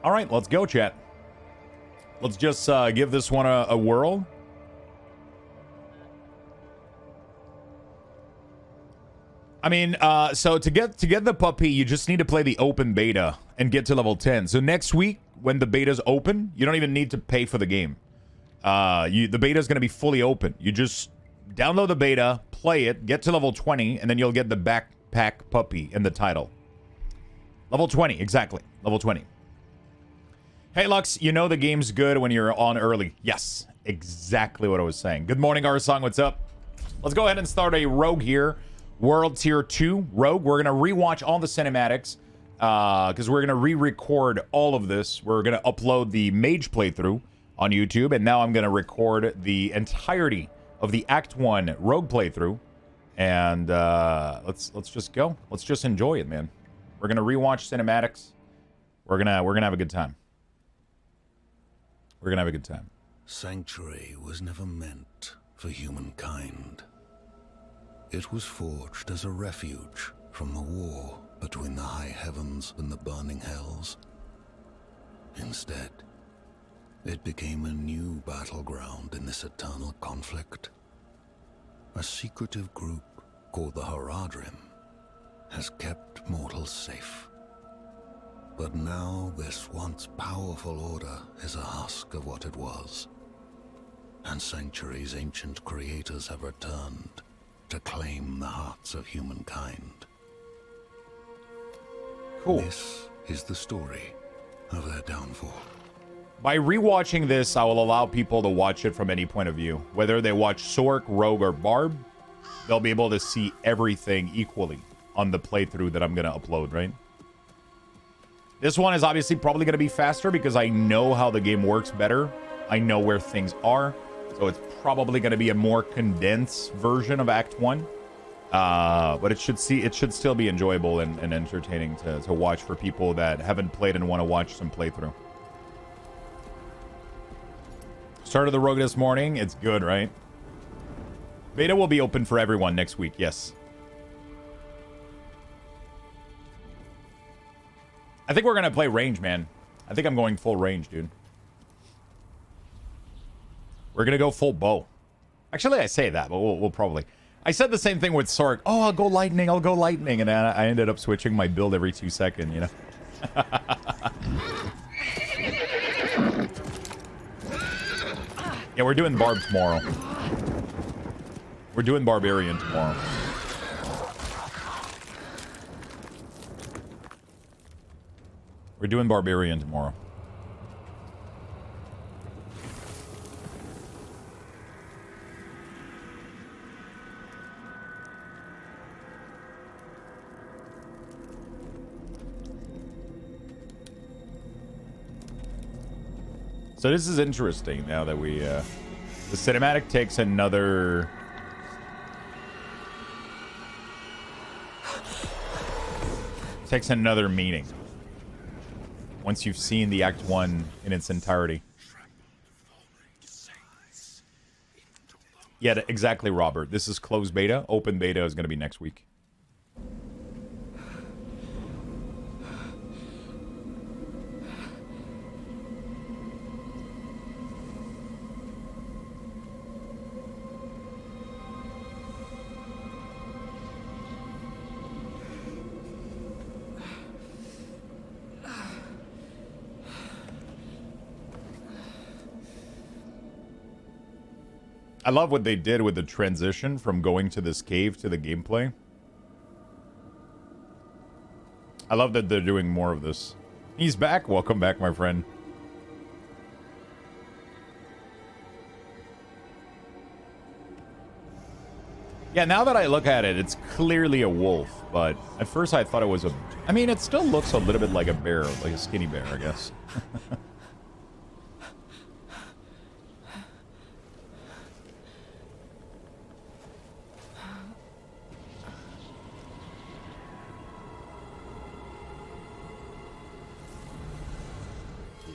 All right, let's go, chat. Let's just give this one a whirl. I mean, so to get the puppy, you just need to play the open beta and get to level 10. So next week, when the beta's open, you don't even need to pay for the game. The beta is going to be fully open. You just download the beta, play it, get to level 20, and then you'll get the backpack puppy in the title. Level 20, exactly. Level 20. Hey, Lux, you know the game's good when you're on early. Yes, exactly what I was saying. Good morning, Arsong. What's up? Let's go ahead and start a Rogue here. World Tier 2 Rogue. We're going to rewatch all the cinematics because we're going to re-record all of this. We're going to upload the Mage playthrough on YouTube, and now I'm going to record the entirety of the Act 1 Rogue playthrough. And let's just go. Let's just enjoy it, man. We're going to rewatch cinematics. We're going to have a good time. We're going to have a good time. Sanctuary was never meant for humankind. It was forged as a refuge from the war between the high heavens and the burning hells. Instead, it became a new battleground in this eternal conflict. A secretive group called the Haradrim has kept mortals safe. But now this once powerful order is a husk of what it was. And Sanctuary's ancient creators have returned to claim the hearts of humankind. Cool. This is the story of their downfall. By rewatching this, I will allow people to watch it from any point of view. Whether they watch Sork, Rogue, or Barb, they'll be able to see everything equally on the playthrough that I'm going to upload, right? This one is obviously probably going to be faster because I know how the game works better. I know where things are. So it's probably going to be a more condensed version of Act 1. But it should still be enjoyable and entertaining to watch for people that haven't played and want to watch some playthrough. Started the Rogue this morning. It's good, right? Beta will be open for everyone next week, yes. I think we're going to play range, man. I think I'm going full range, dude. We're going to go full bow. Actually, I say that, but we'll probably... I said the same thing with Sork. Oh, I'll go lightning. And then I ended up switching my build every 2 seconds, you know? Yeah, we're doing Barb tomorrow. We're doing Barbarian tomorrow. We're doing Barbarian tomorrow. So this is interesting now that we, the cinematic takes another... takes another meaning. Once you've seen the Act 1 in its entirety. Yeah, exactly, Robert. This is closed beta. Open beta is going to be next week. I love what they did with the transition from going to this cave to the gameplay. I love that they're doing more of this. He's back. Welcome back, my friend. Yeah, now that I look at it, it's clearly a wolf, but at first I thought it was a... I mean, it still looks a little bit like a bear, like a skinny bear, I guess.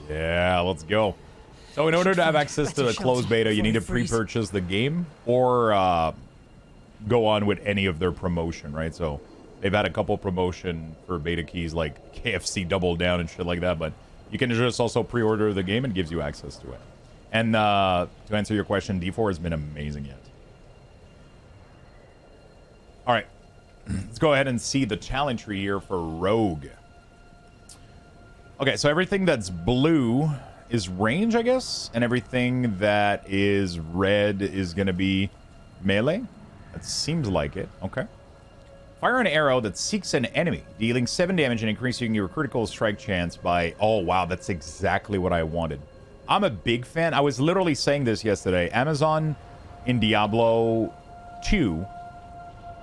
Yeah, let's go. So in order to have access to the closed beta, you need to pre-purchase the game or go on with any of their promotion, right? So they've had a couple promotion for beta keys like KFC Double Down and shit like that, but You can just also pre-order the game and gives you access to it. And to answer your question, D4 has been amazing yet. All right. Let's go ahead and see the challenge tree here for Rogue. Okay, so everything that's blue is range, I guess. And everything that is red is going to be melee. That seems like it. Okay. Fire an arrow that seeks an enemy, dealing 7 damage and increasing your critical strike chance by... Oh, wow, that's exactly what I wanted. I'm a big fan. I was literally saying this yesterday. Amazon in Diablo 2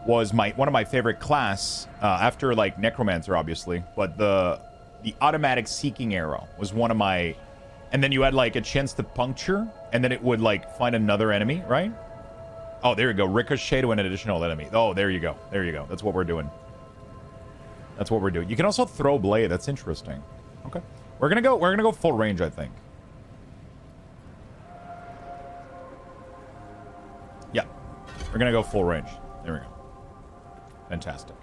was one of my favorite class, after, like, Necromancer, obviously. But the automatic seeking arrow was one of my... And then you had, like, a chance to puncture, and then it would, like, find another enemy, right? Oh, there you go. Ricochet to an additional enemy. Oh, there you go. There you go. That's what we're doing. That's what we're doing. You can also throw blade. That's interesting. Okay. We're gonna go full range, I think. Yeah. We're gonna go full range. There we go. Fantastic.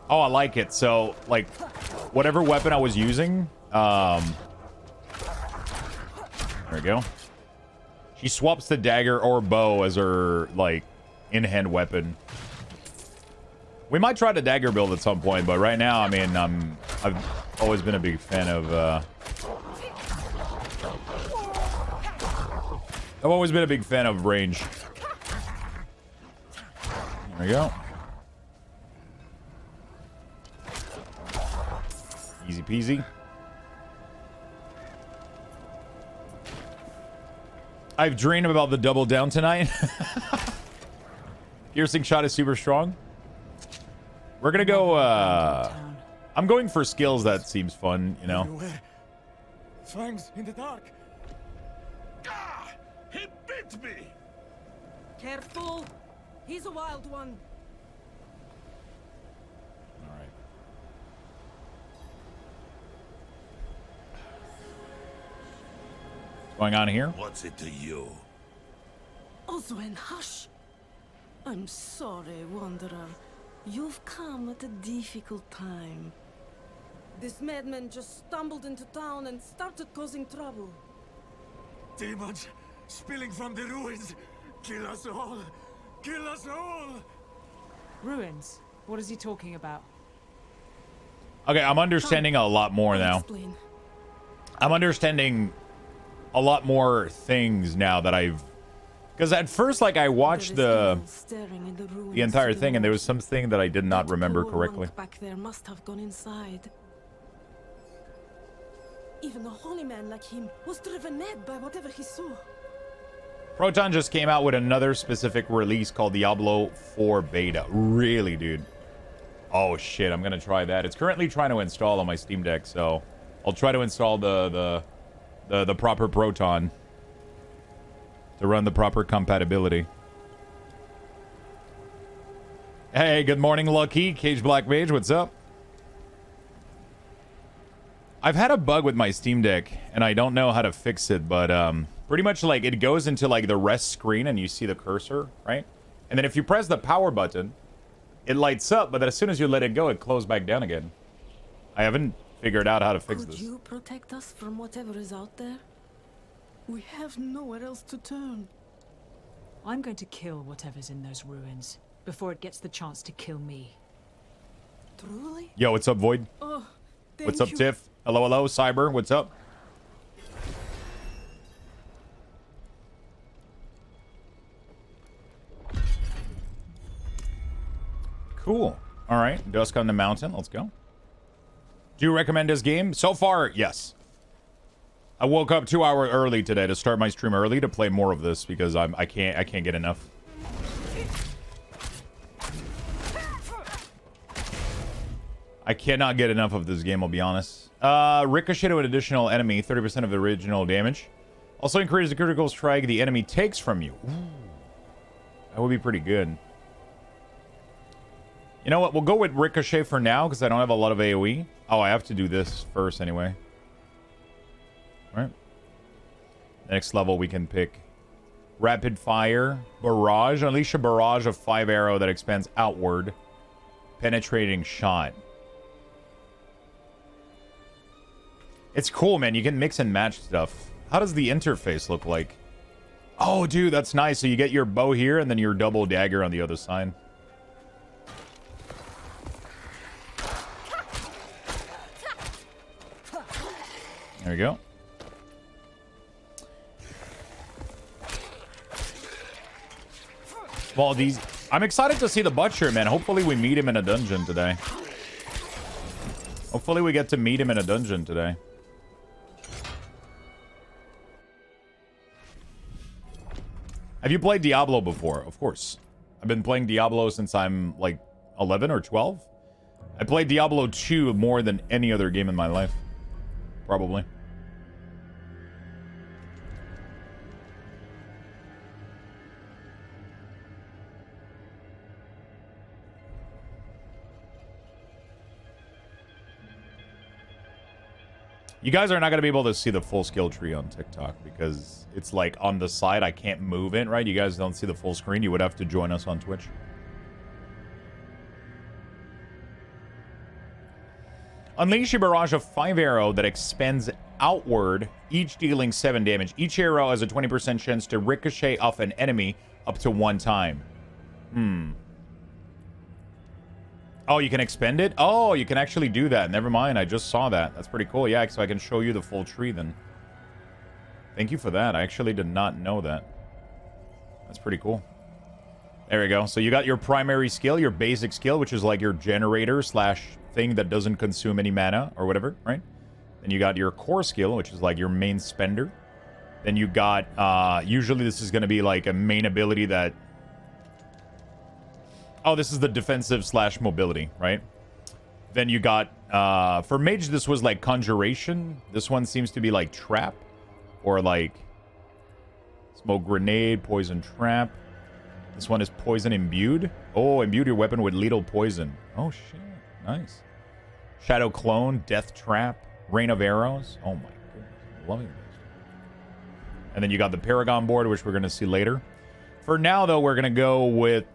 Oh, I like it. So, like, whatever weapon I was using, there we go. She swaps the dagger or bow as her, like, in-hand weapon. We might try the dagger build at some point, but right now, I mean, I've always been a big fan of, I've always been a big fan of range. There we go. Easy peasy. I've dreamed about the double down tonight. Piercing shot is super strong. We're gonna go, I'm going for skills that seems fun, you know. Fangs in the dark. Ah! He bit me! Careful! He's a wild one. Alright. What's going on here? What's it to you? Oswen, hush! I'm sorry, Wanderer. You've come at a difficult time. This madman just stumbled into town and started causing trouble. Demons spilling from the ruins. Kill us all. Kill us all. Ruins? What is he talking about? Okay, I'm understanding a lot more I'll now. explain. I'm understanding a lot more things now that I've... Because at first, like, I watched the entire thing, and there was something that I did not remember correctly. Back there must have gone inside. Even a holy man like him was driven mad by whatever he saw. Proton just came out with another specific release called Diablo 4 Beta. Really, dude? Oh, shit, I'm gonna try that. It's currently trying to install on my Steam Deck, so I'll try to install the proper Proton to run the proper compatibility. Hey, good morning, Lucky. Cage Black Mage, what's up? I've had a bug with my Steam Deck, and I don't know how to fix it, but pretty much, like, it goes into, like, the rest screen, and you see the cursor, right? And then if you press the power button, it lights up, but as soon as you let it go, it closes back down again. I haven't figured out how to fix this. Could you protect us from whatever is out there? We have nowhere else to turn. I'm going to kill whatever's in those ruins before it gets the chance to kill me. Truly? Yo, what's up, Void? Oh, What's up, you. Tiff? Hello, hello, Cyber, what's up? Cool. All right, Dusk on the Mountain, let's go. Do you recommend this game? So far, yes. I woke up 2 hours early today to start my stream early to play more of this because I can't get enough. I cannot get enough of this game, I'll be honest. Ricochet to an additional enemy, 30% of the original damage. Also increases the critical strike the enemy takes from you. Ooh. That would be pretty good. You know what? We'll go with Ricochet for now because I don't have a lot of AoE. Oh, I have to do this first anyway. Right. Next level we can pick Rapid Fire, Barrage. Unleash a barrage of 5 arrow that expands outward. Penetrating shot. It's cool, man. You can mix and match stuff. How does the interface look like? Oh, dude, that's nice. So you get your bow here and then your double dagger on the other side. There we go. Well, these... I'm excited to see the Butcher, man. Hopefully we meet him in a dungeon today. Hopefully we get to meet him in a dungeon today. Have you played Diablo before? Of course. I've been playing Diablo since I'm like 11 or 12. I played Diablo 2 more than any other game in my life. Probably. You guys are not going to be able to see the full skill tree on TikTok because it's like on the side. I can't move it, right? You guys don't see the full screen. You would have to join us on Twitch. Unleash a barrage of 5 arrow that expands outward, each dealing 7 damage. Each arrow has a 20% chance to ricochet off an enemy up to 1 time. Oh, you can expend it? Oh, you can actually do that. Never mind. I just saw that. That's pretty cool. Yeah, so I can show you the full tree then. Thank you for that. I actually did not know that. That's pretty cool. There we go. So you got your primary skill, your basic skill, which is like your generator slash thing that doesn't consume any mana or whatever, right? Then you got your core skill, which is like your main spender. Then you got, usually this is going to be like a main ability that... Oh, this is the defensive slash mobility, right? Then you got, for mage, this was like conjuration. This one seems to be like trap or like smoke grenade, poison trap. This one is poison imbued. Oh, imbued your weapon with lethal poison. Oh, shit. Nice. Shadow clone, death trap, rain of arrows. Oh my goodness. I'm loving this. And then you got the paragon board, which we're going to see later. For now, though, we're going to go with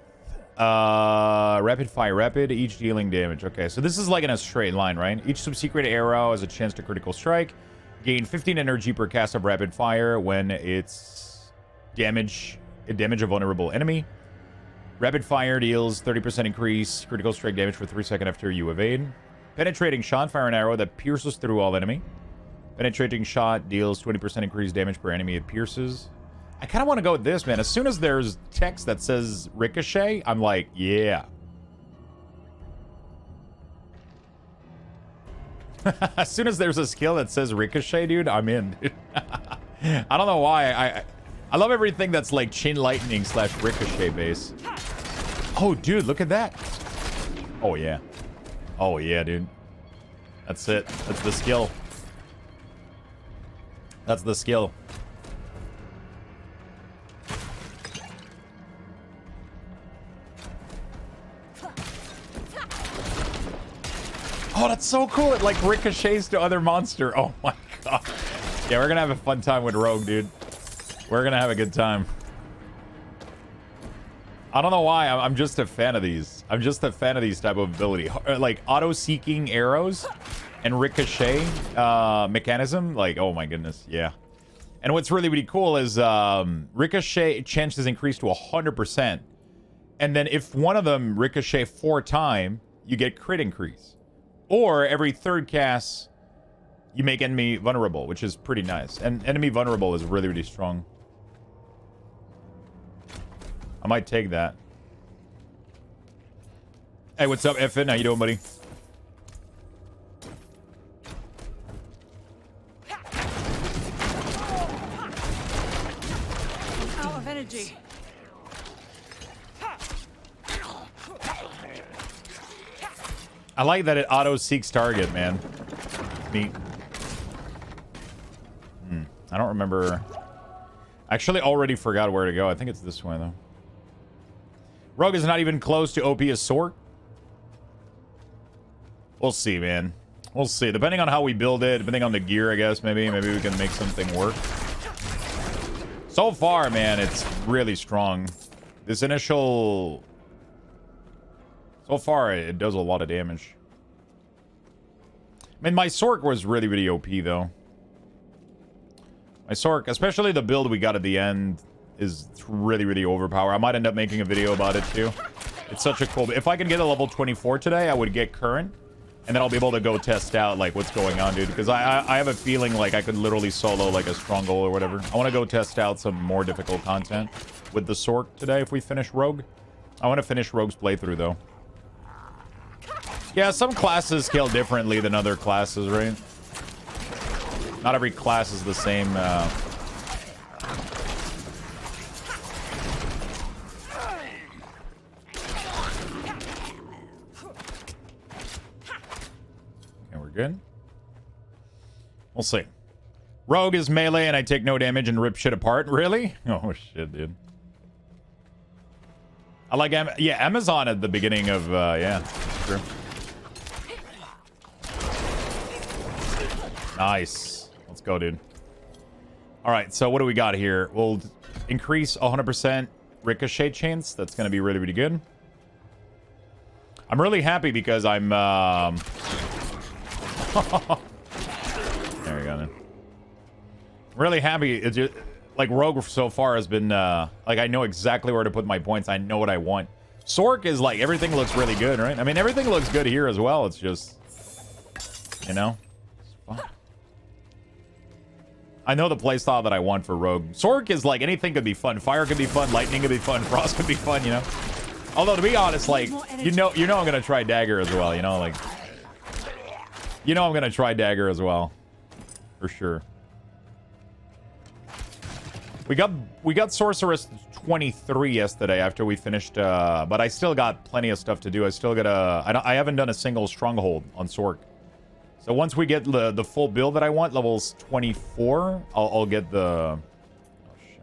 rapid fire, rapid, each dealing damage. Okay, so this is like in a straight line, right? Each subsequent arrow has a chance to critical strike. Gain 15 energy per cast of rapid fire when it's damage a vulnerable enemy. Rapid fire deals 30% increase critical strike damage for 3 seconds after you evade. Penetrating shot, fire an arrow that pierces through all enemy. Penetrating shot deals 20% increased damage per enemy it pierces. I kind of want to go with this, man. As soon as there's text that says ricochet, I'm like, yeah. As soon as there's a skill that says ricochet, dude, I'm in. I don't know why. I love everything that's like chain lightning slash ricochet base. Oh, dude, look at that. Oh, yeah. Oh, yeah, dude. That's it. That's the skill. That's the skill. Oh, that's so cool. It like ricochets to other monster. Oh my god. Yeah, we're gonna have a fun time with Rogue, dude. We're gonna have a good time. I don't know why. I'm just a fan of these. I'm just a fan of these type of ability. Like auto-seeking arrows and ricochet mechanism. Like, oh my goodness. Yeah. And what's really, really cool is ricochet chances increase to 100%. And then if one of them ricochet 4 times, you get crit increase. Or every 3rd cast, you make enemy vulnerable, which is pretty nice. And enemy vulnerable is really, really strong. I might take that. Hey, what's up, Effin? How you doing, buddy? Out of energy. I like that it auto-seeks target, man. Neat. I don't remember. I actually already forgot where to go. I think it's this way, though. Rogue is not even close to OP as Sork. We'll see, man. We'll see. Depending on how we build it, depending on the gear, I guess, maybe we can make something work. So far, man, it's really strong. This initial... So far, it does a lot of damage. mean, my Sork was really, really OP, though. My Sork, especially the build we got at the end, is really, really overpowered. I might end up making a video about it, too. It's such a cool... If I can get a level 24 today, I would get current. And then I'll be able to go test out, like, what's going on, dude. Because I have a feeling like I could literally solo, like, a stronghold or whatever. I want to go test out some more difficult content with the Sork today if we finish Rogue. I want to finish Rogue's playthrough, though. Yeah, some classes scale differently than other classes, right? Not every class is the same. Okay, we're good. We'll see. Rogue is melee and I take no damage and rip shit apart. Really? Oh, shit, dude. I like Amazon at the beginning of, yeah, true. Nice. Let's go, dude. All right, so what do we got here? We'll increase 100% ricochet chance. That's going to be really, really good. I'm really happy because I'm... There we go, man. I'm really happy. It's just, like, Rogue so far has been... like, I know exactly where to put my points. I know what I want. Sork is, like, everything looks really good, right? I mean, everything looks good here as well. It's just... You know? It's fun. I know the playstyle that I want for Rogue. Sork is like anything could be fun. Fire could be fun. Lightning could be fun. Frost could be fun, you know? Although, to be honest, like, you know I'm going to try Dagger as well, you know? Like, you know I'm going to try Dagger as well. For sure. We got Sorceress 23 yesterday after we finished, but I still got plenty of stuff to do. I still got I haven't done a single stronghold on Sork. So once we get the full build that I want, levels 24, I'll get the... Oh, shit.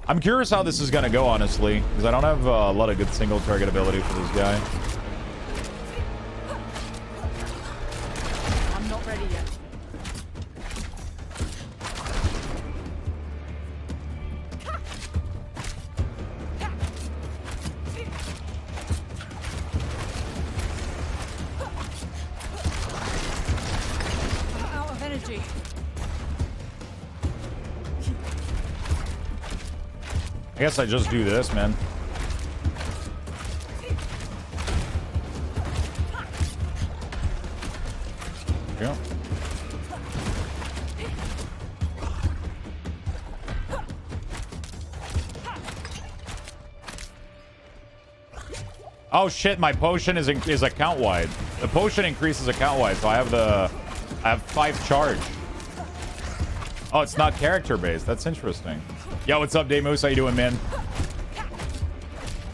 I'm curious how this is going to go, honestly, because I don't have a lot of good single target ability for this guy. I'm not ready yet. I guess I just do this, man. Yeah. Oh shit, my potion is account wide. The potion increases account wide, so I have 5 charge. Oh, it's not character based. That's interesting. Yo, what's up, Dave Moose? How you doing, man?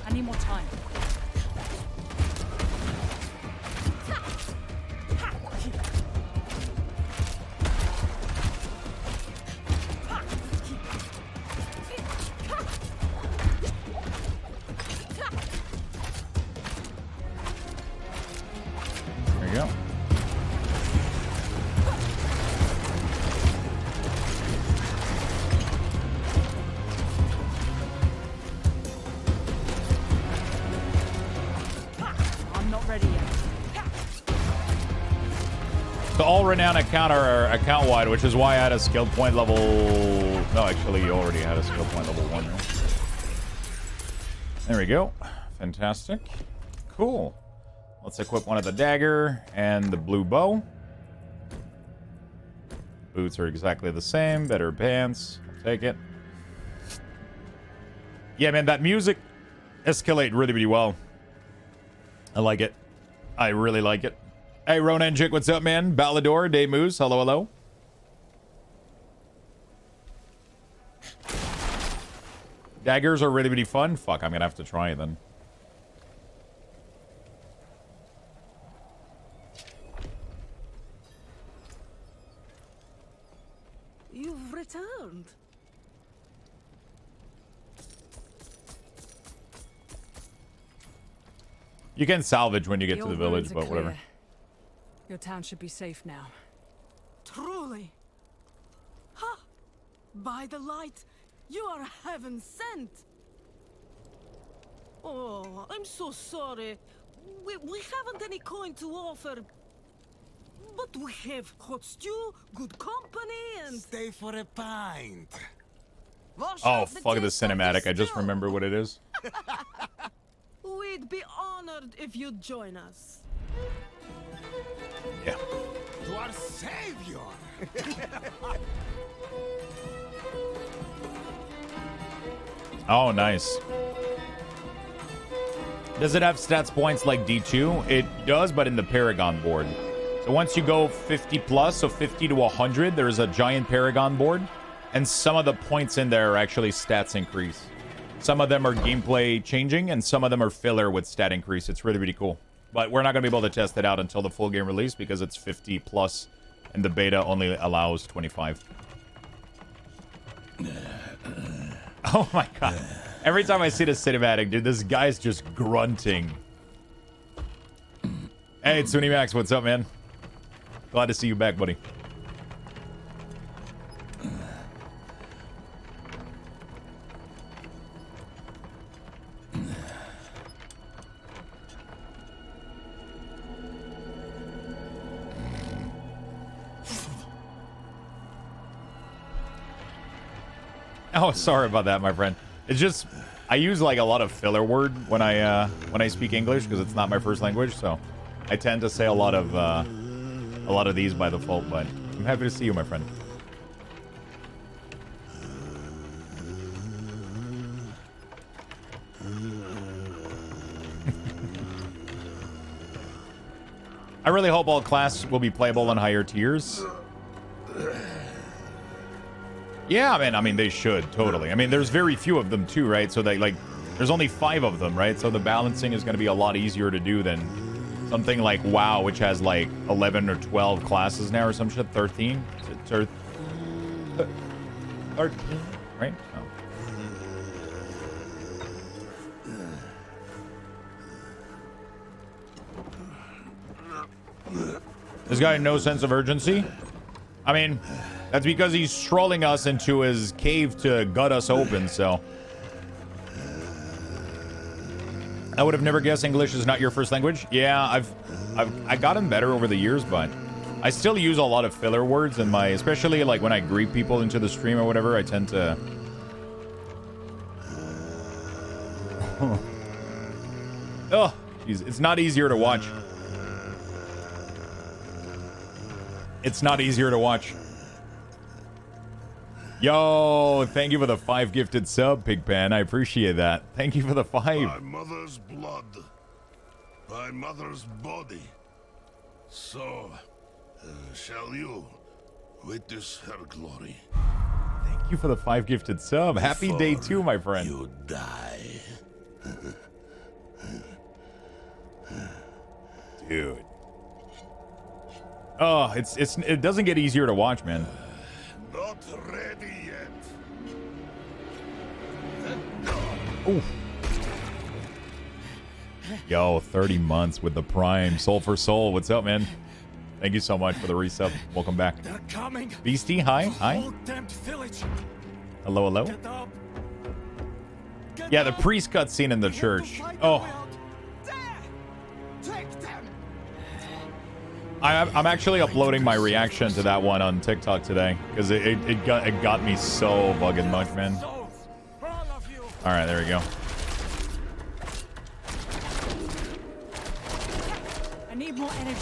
I need more time. There you go. The all-renowned account are account-wide, which is why I had a skill point level... No, actually, you already had a skill point level 1. Right? There we go. Fantastic. Cool. Let's equip one of the dagger and the blue bow. Boots are exactly the same. Better pants. I'll take it. Yeah, man, that music escalate really, really well. I like it. I really like it. Hey, Ronan Jik, what's up, man? Ballador, Day Moose, hello, hello. Daggers are really, really fun. Fuck, I'm gonna have to try it then. You've returned. You can salvage when you get to the village, but whatever. Your town should be safe now. Truly. Ha! By the light, you are heaven sent. Oh, I'm so sorry. We haven't any coin to offer. But we have hot stew, good company, and... Stay for a pint. Wash Oh, out the fuck the taste of cinematic. I just stew. remember what it is. We'd be honored if you'd join us. Yeah. To our savior. Oh, nice. Does it have stats points like D2? It does, but in the paragon board. So once you go 50 plus, so 50 to 100, there's a giant paragon board. And some of the points in there are actually stats increase. Some of them are gameplay changing, and some of them are filler with stat increase. It's really, really cool. But we're not going to be able to test it out until the full game release because it's 50 plus, and the beta only allows 25. Oh my god. Every time I see the cinematic, dude, this guy's just grunting. Hey, it's Suni Max. What's up, man? Glad to see you back, buddy. Oh, sorry about that, my friend. It's just I use like a lot of filler word when I speak English because it's not my first language, so I tend to say a lot of these by default. But I'm happy to see you, my friend. I really hope all classes will be playable on higher tiers. Yeah, I mean, they should, totally. I mean, there's very few of them, too, right? So, they, like, there's only 5 of them, right? So the balancing is going to be a lot easier to do than something like WoW, which has, like, 11 or 12 classes now or some shit. 13? 13, right? Oh. This guy, no sense of urgency? I mean... That's because he's trolling us into his cave to gut us open, so. I would have never guessed English is not your first language. Yeah, I've gotten better over the years, but I still use a lot of filler words in my, especially like when I greet people into the stream or whatever, I tend to. Oh, jeez, it's not easier to watch. It's not easier to watch. Yo, thank you for the 5 gifted sub, Pigpan. I appreciate that. Thank you for the 5. My mother's blood. My mother's body. So, shall you witness her glory? Thank you for the 5 gifted sub. Happy day 2, my friend. You die. Dude. Oh, it doesn't get easier to watch, man. Not ready yet. Ooh. Yo, 30 months with the Prime. Soul for Soul. What's up, man? Thank you so much for the resub. Welcome back. They're coming. Beastie, hi. To Hi. whole damned village. Hello, hello. Get up. Get Yeah, the up. priest cutscene in the We have to church. fight Oh, our way out. There. Take them. I'm actually uploading my reaction to that one on TikTok today because it got me so bugging much, man. Souls, all of you. All right, there we go. I need more energy.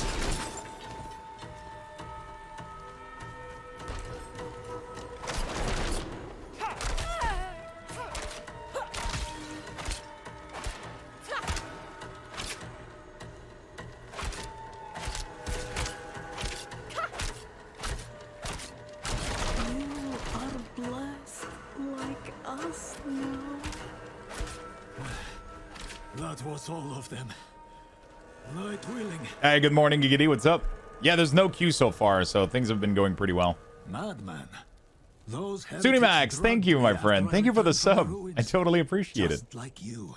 You are blessed like us now. That was all of them. Light willing. Hey, good morning, Giggity. What's up? Yeah, there's no queue so far, so things have been going pretty well. Madman. Those Suni Max, thank you, my friend. Thank you for the sub. I totally appreciate it. Just like you.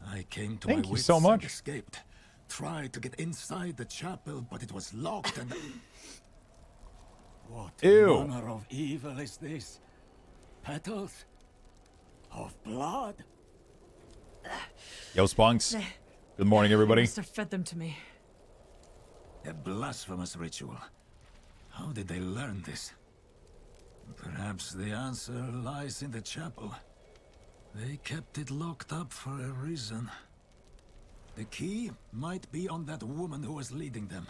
I came to Thank my you wits so and much. escaped. Tried to get inside the chapel, but it was locked and... What Ew. manner of evil is this? Petals? Of blood? Yo, Spunks. Good morning, everybody. Must have fed them to me. A blasphemous ritual. How did they learn this? Perhaps the answer lies in the chapel. They kept it locked up for a reason. The key might be on that woman who was leading them.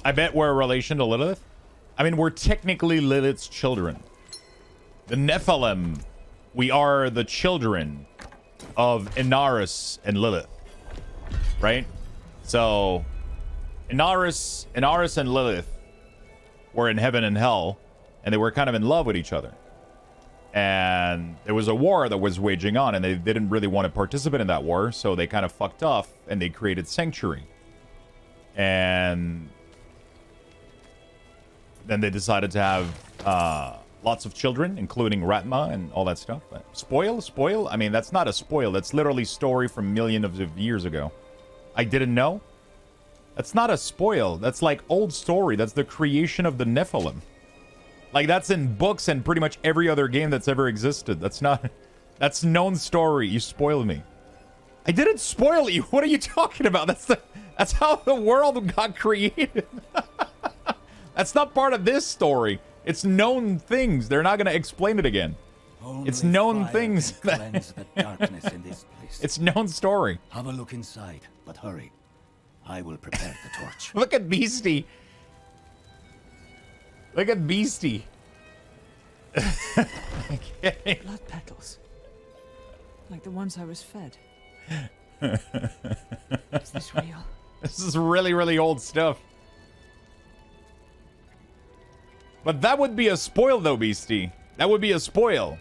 I bet we're a relation to Lilith. I mean, we're technically Lilith's children. The Nephilim, we are the children of Inaris and Lilith. Right? So, Inaris and Lilith were in heaven and hell, and they were kind of in love with each other. And there was a war that was waging on, and they didn't really want to participate in that war, so they kind of fucked off, and they created Sanctuary. And then they decided to have lots of children, including Ratma and all that stuff. But spoil? I mean, that's not a spoil. That's literally story from millions of years ago. I didn't know? That's not a spoil. That's like old story. That's the creation of the Nephilim. Like, that's in books and pretty much every other game that's ever existed. That's not... That's known story. You spoiled me. I didn't spoil you. What are you talking about? That's how the world got created. That's not part of this story. It's known things. They're not going to explain it again. Only it's known fire things. can cleanse the darkness in this place. It's known story. Have a look inside, but hurry. I will prepare the torch. Look at Beastie. Look at Beastie. Blood petals. Like the ones I was fed. Is this real? This is really, really old stuff. But that would be a spoil, though, Beastie. That would be a spoil.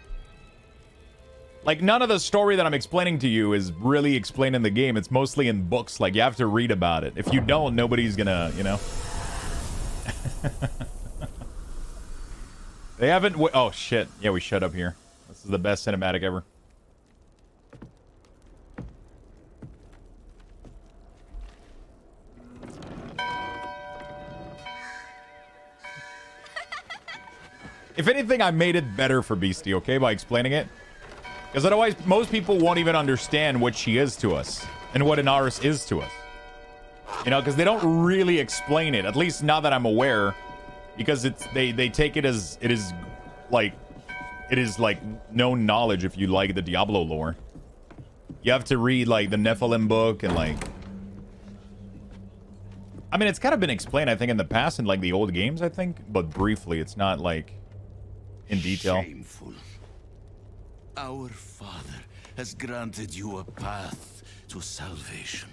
Like, none of the story that I'm explaining to you is really explained in the game. It's mostly in books. Like, you have to read about it. If you don't, nobody's gonna, you know. They haven't... Oh, shit. Yeah, we shut up here. This is the best cinematic ever. If anything, I made it better for Beastie, okay, by explaining it. Because otherwise, most people won't even understand what she is to us. And what Inaris is to us. You know, because they don't really explain it. At least now that I'm aware. Because it's they take it as it is like known knowledge if you like the Diablo lore. You have to read like the Nephilim book and like... I mean, it's kind of been explained, I think, in the past in like the old games, I think. But briefly, it's not like... in detail. Shameful. Our Father has granted you a path to salvation.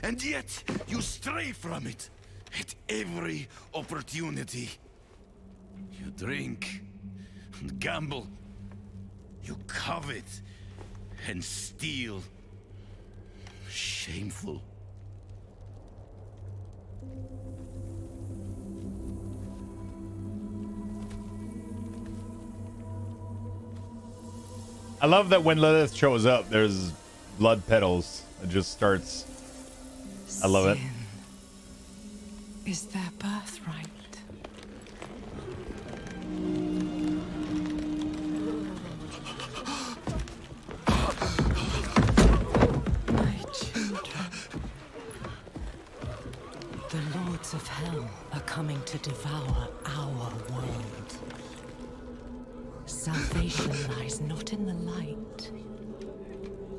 And yet, you stray from it at every opportunity. You drink and gamble. You covet and steal. Shameful. I love that when Lilith shows up, there's blood petals. It just starts. I love it. Is their birthright. My children. The lords of hell are coming to devour our world. Salvation lies not in the light,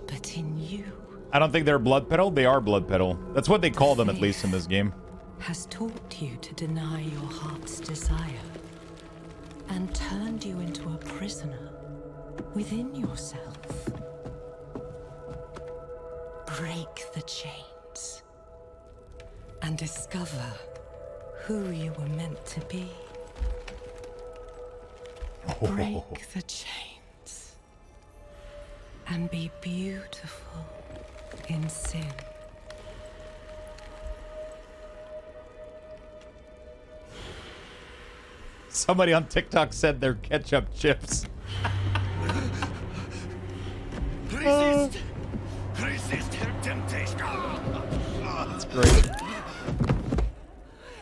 but in you. I don't think they're blood petal. They are blood petal. That's what they call them, at least in this game. Has taught you to deny your heart's desire and turned you into a prisoner within yourself. Break the chains and discover who you were meant to be. Break the chains and be beautiful in sin. Somebody on TikTok said they're ketchup chips. Resist! Resist her temptation! That's great.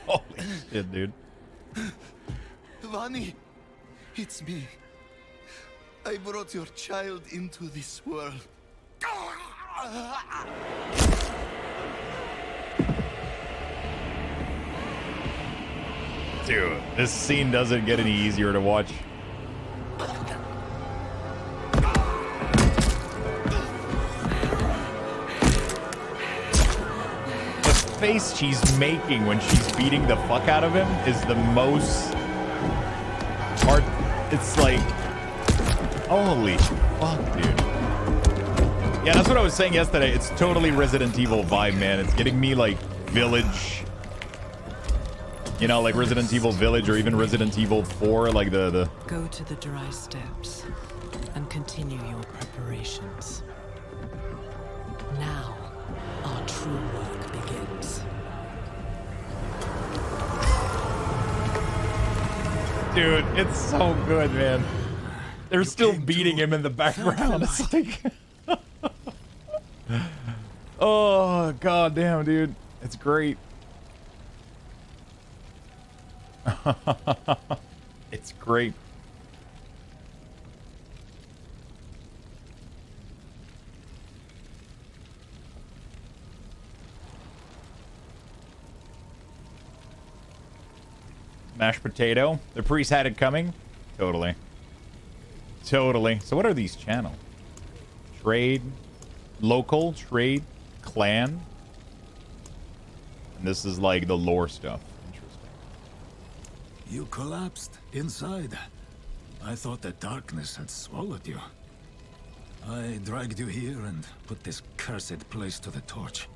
Holy shit, dude. Vani, it's me. I brought your child into this world. Dude, this scene doesn't get any easier to watch. The face she's making when she's beating the fuck out of him is the most hard. It's like, holy fuck, dude. Yeah, that's what I was saying yesterday. It's totally Resident Evil vibe, man. It's getting me like Village. You know, like Resident Evil Village or even Resident Evil 4, like the... Go to the dry steps and continue your preparations. Now, our true work begins. Dude, it's so good, man. They're still beating him in the background. It's like... oh, goddamn, dude. It's great. It's great. Mashed potato. The priest had it coming. Totally. Totally. So what are these channels? Trade. Local. Trade. Clan. And this is like the lore stuff. You collapsed inside. I thought the darkness had swallowed you. I dragged you here and put this cursed place to the torch.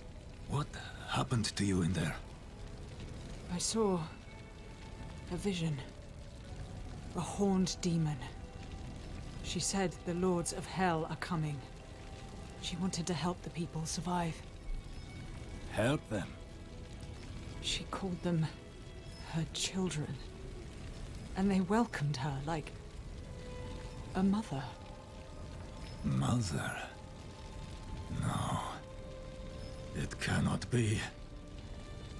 What happened to you in there? I saw a vision. A horned demon. She said the lords of hell are coming. She wanted to help the people survive. Help them? She called them her children. And they welcomed her like a mother. Mother? No. It cannot be.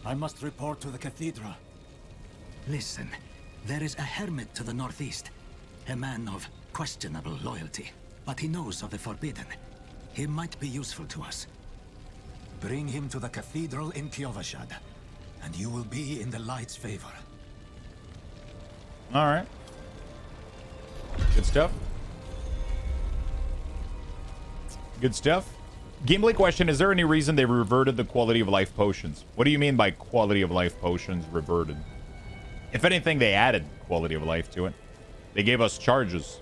I must report to the cathedral. Listen, there is a hermit to the northeast. A man of questionable loyalty, but he knows of the forbidden. He might be useful to us. Bring him to the cathedral in Kyovashad, and you will be in the light's favor. All right. Good stuff. Good stuff. Gameplay question, is there any reason they reverted the quality of life potions? What do you mean by quality of life potions reverted? If anything, they added quality of life to it. They gave us charges.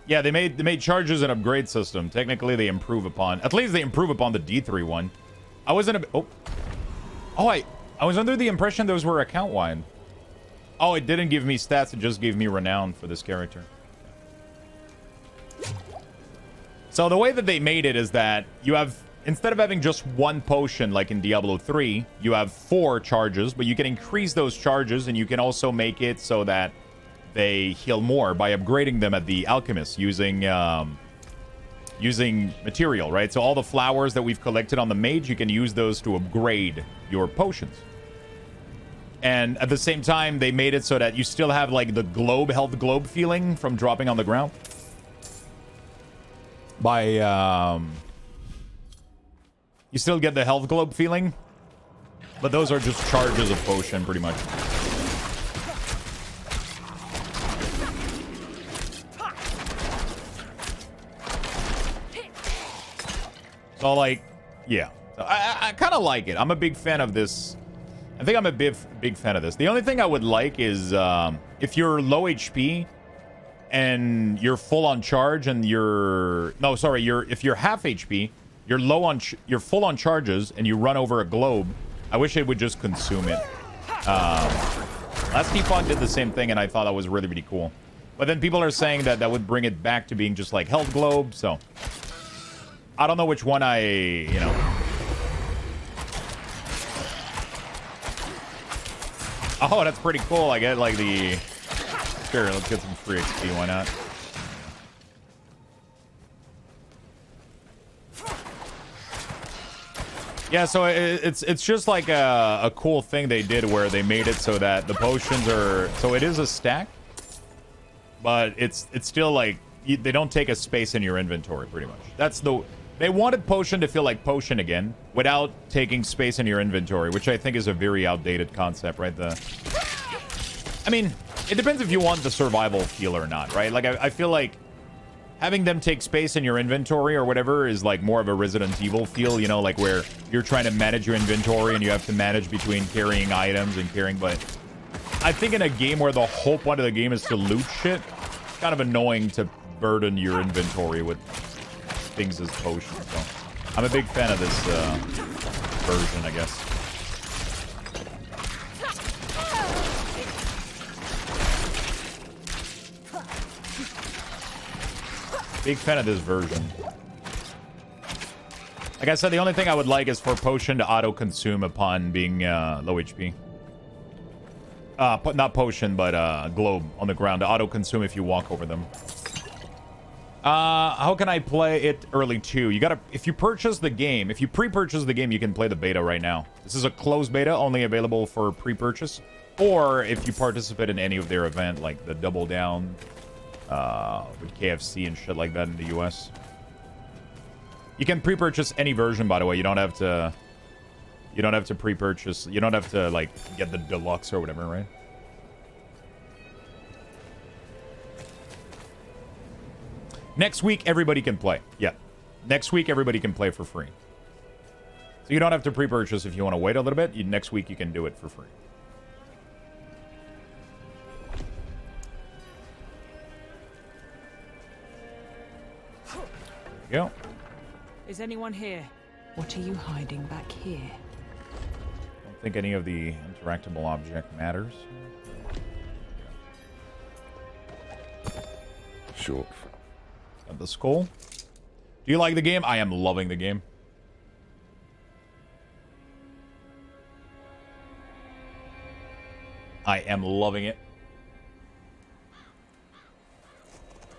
Yeah, they made charges an upgrade system. Technically, they improve upon. At least they improve upon the D3 one. I wasn't a. I was under the impression those were account wide. Oh, it didn't give me stats. It just gave me renown for this character. So the way that they made it is that you have, instead of having just one potion like in Diablo 3, you have 4 charges, but you can increase those charges, and you can also make it so that they heal more by upgrading them at the alchemist using material, right? So all the flowers that we've collected on the mage, you can use those to upgrade your potions. And at the same time, they made it so that you still have like the health globe feeling from dropping on the ground. You still get the health globe feeling, but those are just charges of potion pretty much. So, like, yeah. So I kind of like it. I'm a big fan of this. I think I'm a big fan of this. The only thing I would like is if you're low HP and you're full on charge and you're... No, sorry. If you're half HP, you're low on... You're full on charges and you run over a globe. I wish it would just consume it. Last Default did the same thing, and I thought that was really, really cool. But then people are saying that that would bring it back to being just like health globe, so... I don't know which one you know. Oh, that's pretty cool. I get like the... Sure, let's get some free XP. Why not? Yeah, so it's just like a cool thing they did where they made it so that the potions are... So it is a stack. but it's still like they don't take a space in your inventory pretty much. That's the they wanted potion to feel like potion again without taking space in your inventory, which I think is a very outdated concept, right? I mean, it depends if you want the survival feel or not, right? Like I feel like having them take space in your inventory or whatever is like more of a Resident Evil feel, you know, like where you're trying to manage your inventory and you have to manage between carrying items and carrying, but I think in a game where the whole point of the game is to loot shit, it's kind of annoying to burden your inventory with things as potions. So I'm a big fan of this version, I guess. Big fan of this version. Like I said, the only thing I would like is for potion to auto-consume upon being low HP. Not potion, but globe on the ground to auto-consume if you walk over them. How can I play it early too? You gotta, if you purchase the game, if you pre-purchase the game, you can play the beta right now. This is a closed beta, only available for pre-purchase. Or if you participate in any of their event, like the Double Down, with KFC and shit like that in the US. You can pre-purchase any version, by the way. You don't have to pre-purchase. You don't have to like get the deluxe or whatever, right? Next week everybody can play. Yeah. Next week everybody can play for free. So you don't have to pre-purchase if you want to wait a little bit. Next week you can do it for free. Go. Is anyone here? What are you hiding back here? Don't think any of the interactable object matters. Short. The skull. Do you like the game? I am loving the game. I am loving it.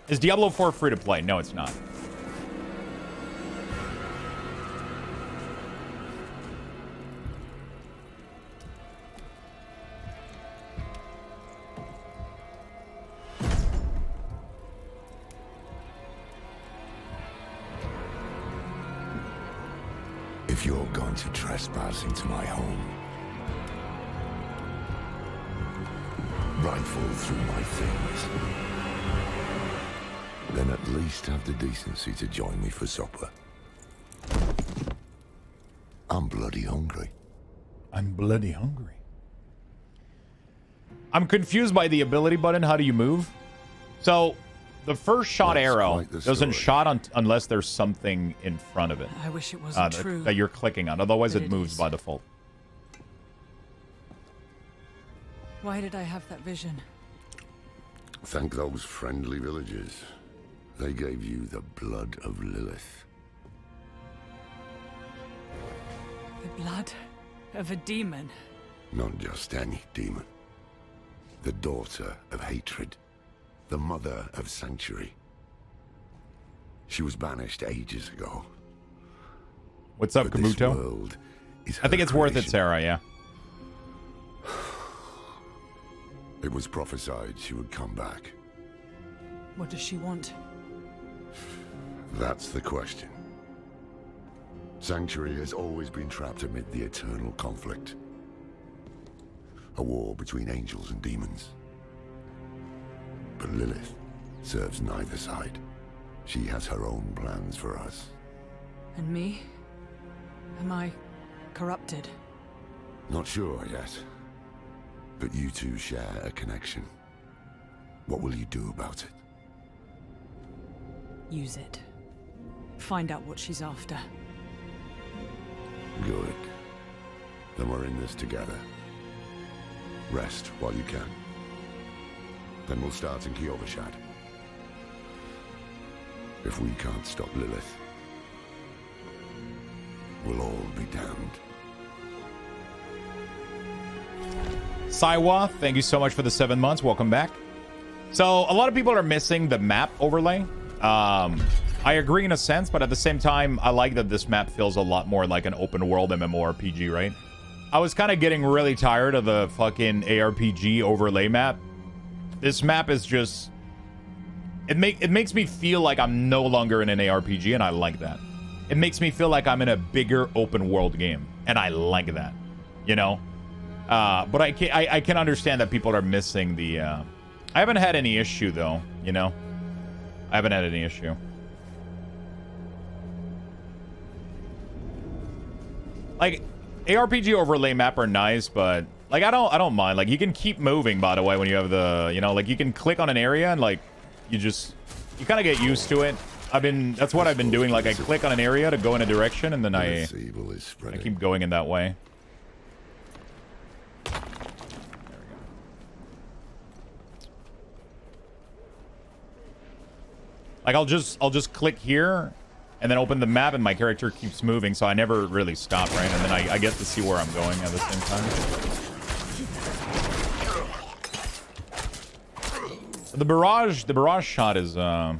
Is Diablo 4 free to play? No, it's not. If you're going to trespass into my home, rifle through my things, then at least have the decency to join me for supper. I'm bloody hungry. I'm bloody hungry. I'm confused by the ability button. How do you move? So the first shot arrow doesn't shot unless there's something in front of it. I wish it wasn't true. That you're clicking on. Otherwise, it moves by default. Why did I have that vision? Thank those friendly villagers. They gave you the blood of Lilith. The blood of a demon. Not just any demon. The daughter of hatred. The mother of Sanctuary. She was banished ages ago. What's up, Kabuto? I think it's worth it, Sarah, yeah. It was prophesied she would come back. What does she want? That's the question. Sanctuary has always been trapped amid the eternal conflict. A war between angels and demons. But Lilith serves neither side. She has her own plans for us. And me? Am I corrupted? Not sure yet. But you two share a connection. What will you do about it? Use it. Find out what she's after. Good. Then we're in this together. Rest while you can. Then we'll start in Kiovashad. If we can't stop Lilith, we'll all be damned. Saiwa, thank you so much for the 7 months. Welcome back. So, a lot of people are missing the map overlay. I agree in a sense, but at the same time, I like that this map feels a lot more like an open world MMORPG, right? I was kind of getting really tired of the fucking ARPG overlay map. This map is just It makes me feel like I'm no longer in an ARPG, and I like that. It makes me feel like I'm in a bigger open world game, and I like that, you know. But I can understand that people are missing the. I haven't had any issue though, you know. I haven't had any issue. Like ARPG overlay map are nice, but like I don't mind. Like you can keep moving, by the way, when you have the, you know, like you can click on an area and like you kind of get used to it. That's what I've been doing. Like I click on an area to go in a direction, and then I keep going in that way. There we go. Like I'll just click here and then open the map, and my character keeps moving, so I never really stop, right? And then I get to see where I'm going at the same time. The barrage shot is okay.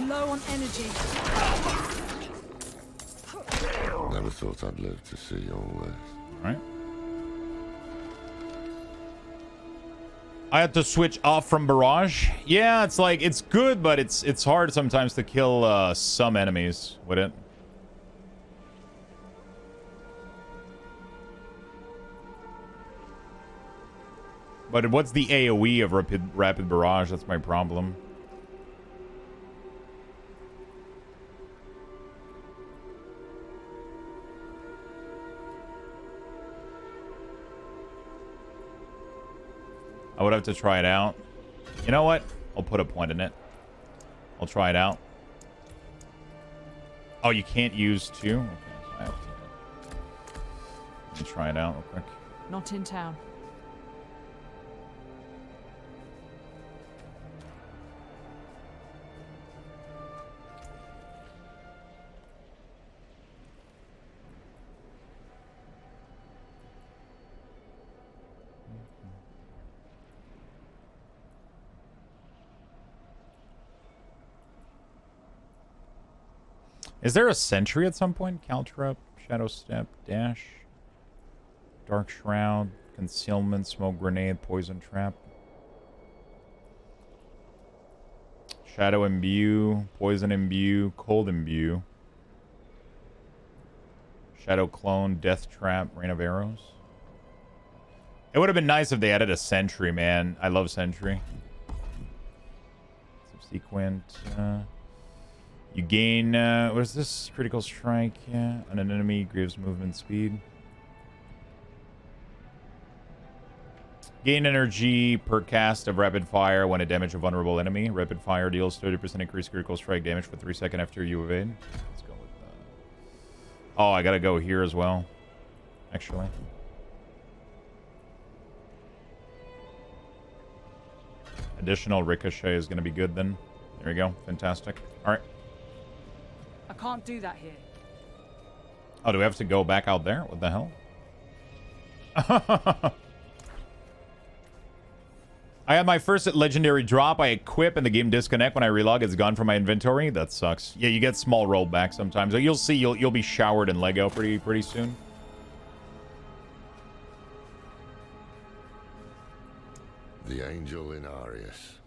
Low on energy. Never thought I'd live to see all this. All right. I had to switch off from barrage. Yeah, it's like it's good, but it's hard sometimes to kill some enemies with it. But what's the AoE of rapid barrage? That's my problem. I would have to try it out. You know what? I'll put a point in it. I'll try it out. Oh, you can't use two? Okay, so I have to... Let me try it out real quick. Not in town. Is there a sentry at some point? Caltrop, Shadow Step, Dash, Dark Shroud, Concealment, Smoke Grenade, Poison Trap, Shadow Imbue, Poison Imbue, Cold Imbue, Shadow Clone, Death Trap, Rain of Arrows. It would have been nice if they added a sentry, man. I love sentry. Subsequent. You gain, what is this? Critical strike, yeah. On an enemy, grieves movement speed. Gain energy per cast of rapid fire when it damage a vulnerable enemy. Rapid fire deals 30% increased critical strike damage for 3 seconds after you evade. Let's go with that. Oh, I gotta go here as well, actually. Additional ricochet is gonna be good then. There we go. Fantastic. All right. I can't do that here. Oh, do we have to go back out there? What the hell? I had my first legendary drop. I equip and the game disconnect when I relog. It's gone from my inventory. That sucks. Yeah, you get small rollback sometimes. You'll see. You'll be showered in Lego pretty soon. The angel in Arius.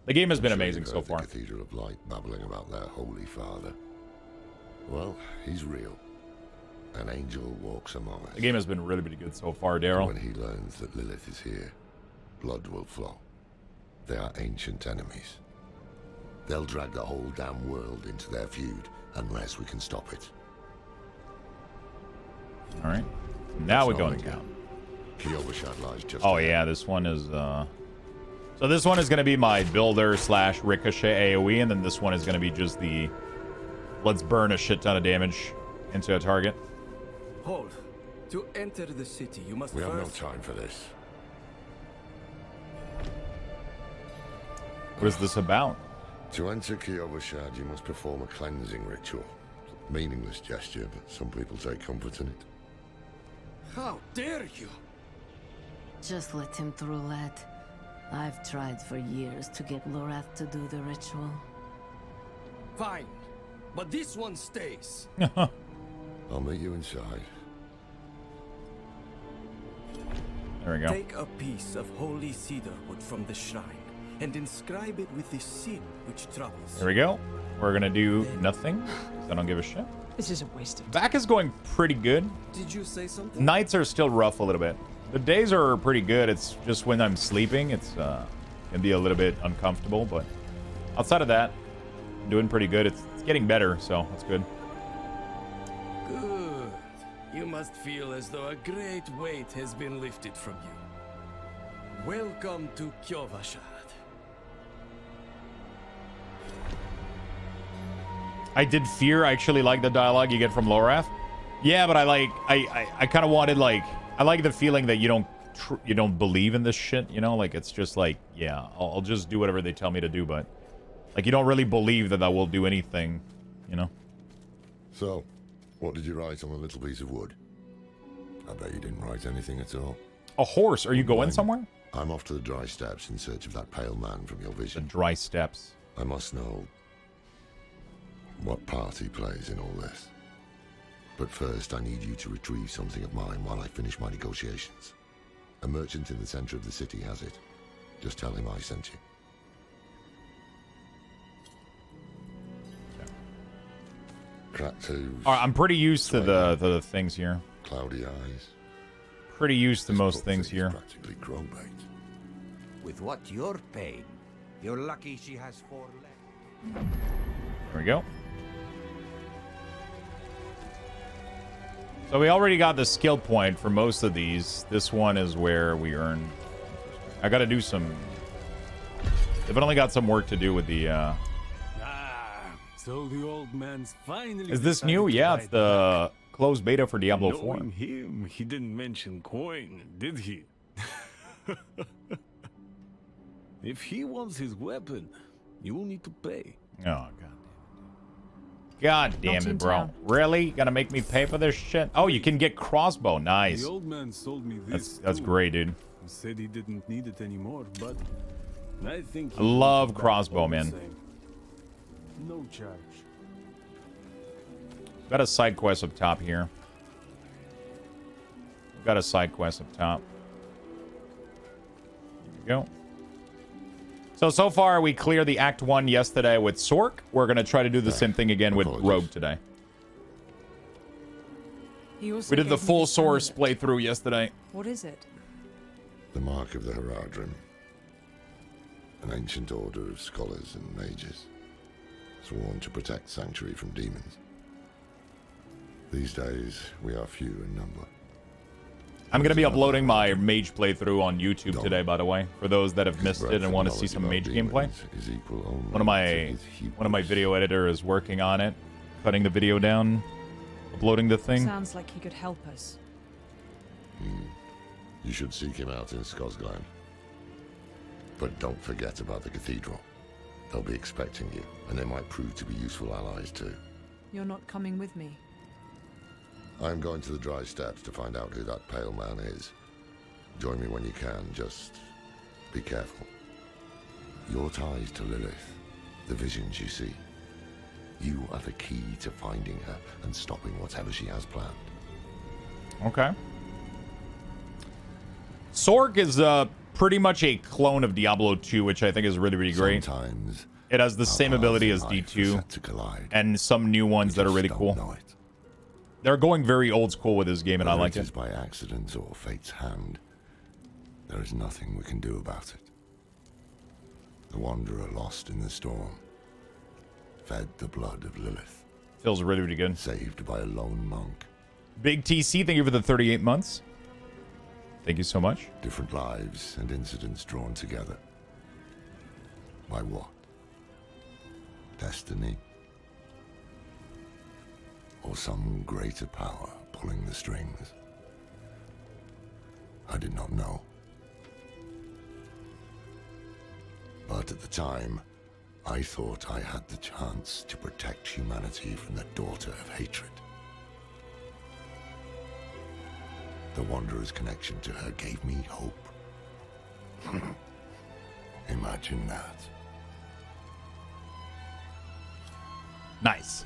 The game has been amazing so far. The Cathedral of Light babbling about their holy father. Well, he's real. An angel walks among us. The game has been really good so far, Daryl. When he learns that Lilith is here, blood will flow. They are ancient enemies. They'll drag the whole damn world into their feud unless we can stop it. All right. Now we're going down. Lies just oh yeah, this one is so this one is going to be my builder / ricochet AoE, and then this one is going to be just the let's burn a shit ton of damage into a target. Hold. To enter the city, you must We have no time for this. What is this about? To enter Kiyobushad, you must perform a cleansing ritual. Meaningless gesture, but some people take comfort in it. How dare you? Just let him through, lad. I've tried for years to get Lorath to do the ritual. Fine. But this one stays. I'll meet you inside. There we go. Take a piece of holy cedar wood from the shrine and inscribe it with the sin which troubles. There we go. We're gonna do nothing, 'cause I don't give a shit. This is a waste of time. Back is going pretty good. Did you say something? Nights are still rough a little bit. The days are pretty good. It's just when I'm sleeping, it's can be a little bit uncomfortable. But outside of that, I'm doing pretty good. It's getting better, so that's good. Good. You must feel as though a great weight has been lifted from you. Welcome to Kyovashad. I did fear. I actually like the dialogue you get from Lorath. Yeah, but I kind of wanted I like the feeling that you don't believe in this shit. You know, like it's just like, yeah, I'll just do whatever they tell me to do, but like you don't really believe that I will do anything. You know. So, what did you write on a little piece of wood? I bet you didn't write anything at all. A horse? Are you going somewhere? I'm off to the dry steppes in search of that pale man from your vision. The dry steppes. I must know what part he plays in all this. But first, I need you to retrieve something of mine while I finish my negotiations. A merchant in the center of the city has it. Just tell him I sent you. Cracked hooves. All right, I'm pretty used to the things here. Cloudy eyes. Pretty used to most things here. Practically crow bait. With what you're paying, you're lucky she has 4 left. There we go. So we already got the skill point for most of these. This one is where we earn. I got to do some. Definitely got some work to do with the. So the old man's finally. Is this new? Yeah, it's the closed beta for Diablo 4. Knowing him, he didn't mention coin, did he? If he wants his weapon, you will need to pay. Oh god. God damn it, bro. Really? Gonna make me pay for this shit? Oh, you can get crossbow. Nice. The old man sold me this. That's great, dude. He said he didn't need it anymore, but I think I love crossbow, man. No charge. Got a side quest up top here. Got a side quest up top. There we go. So far, we cleared the Act 1 yesterday with Sork. We're going to try to do the same thing again with Rogue today. We did the full Source playthrough yesterday. What is it? The mark of the Heradrim. An ancient order of scholars and mages, sworn to protect Sanctuary from demons. These days, we are few in number. I'm going to be uploading my mage playthrough on YouTube today, by the way, for those that have missed it and want to see some mage gameplay. One of my video editors is working on it, cutting the video down, uploading the thing. Sounds like he could help us. You should seek him out in Skosgland. But don't forget about the cathedral. They'll be expecting you, and they might prove to be useful allies too. You're not coming with me. I'm going to the dry steppes to find out who that pale man is. Join me when you can, just be careful. Your ties to Lilith, the visions you see. You are the key to finding her and stopping whatever she has planned. Okay. Sorg is pretty much a clone of Diablo 2, which I think is really, really great. Sometimes it has the same ability as D2 and some new ones that are really cool. They're going very old school with this game, and I like it. By accident or fate's hand, there is nothing we can do about it. The Wanderer lost in the storm, fed the blood of Lilith. Feels really, really good. Saved by a lone monk. Big TC, thank you for the 38 months. Thank you so much. Different lives and incidents drawn together. By what? Destiny? Or some greater power pulling the strings? I did not know. But at the time, I thought I had the chance to protect humanity from the daughter of hatred. The Wanderer's connection to her gave me hope. Imagine that. Nice.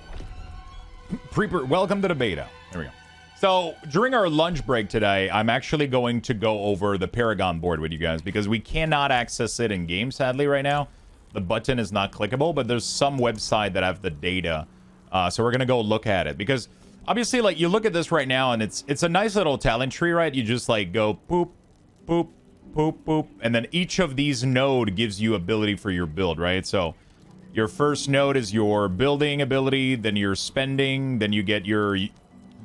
Welcome to the beta. There we go. So during our lunch break today, I'm actually going to go over the Paragon board with you guys because we cannot access it in game, sadly, right now. The button is not clickable, but there's some website that have the data. So we're going to go look at it because obviously, like, you look at this right now and it's a nice little talent tree, right? You just like go boop, boop, boop, boop. And then each of these node gives you ability for your build, right? So your first node is your building ability, then your spending, then you get your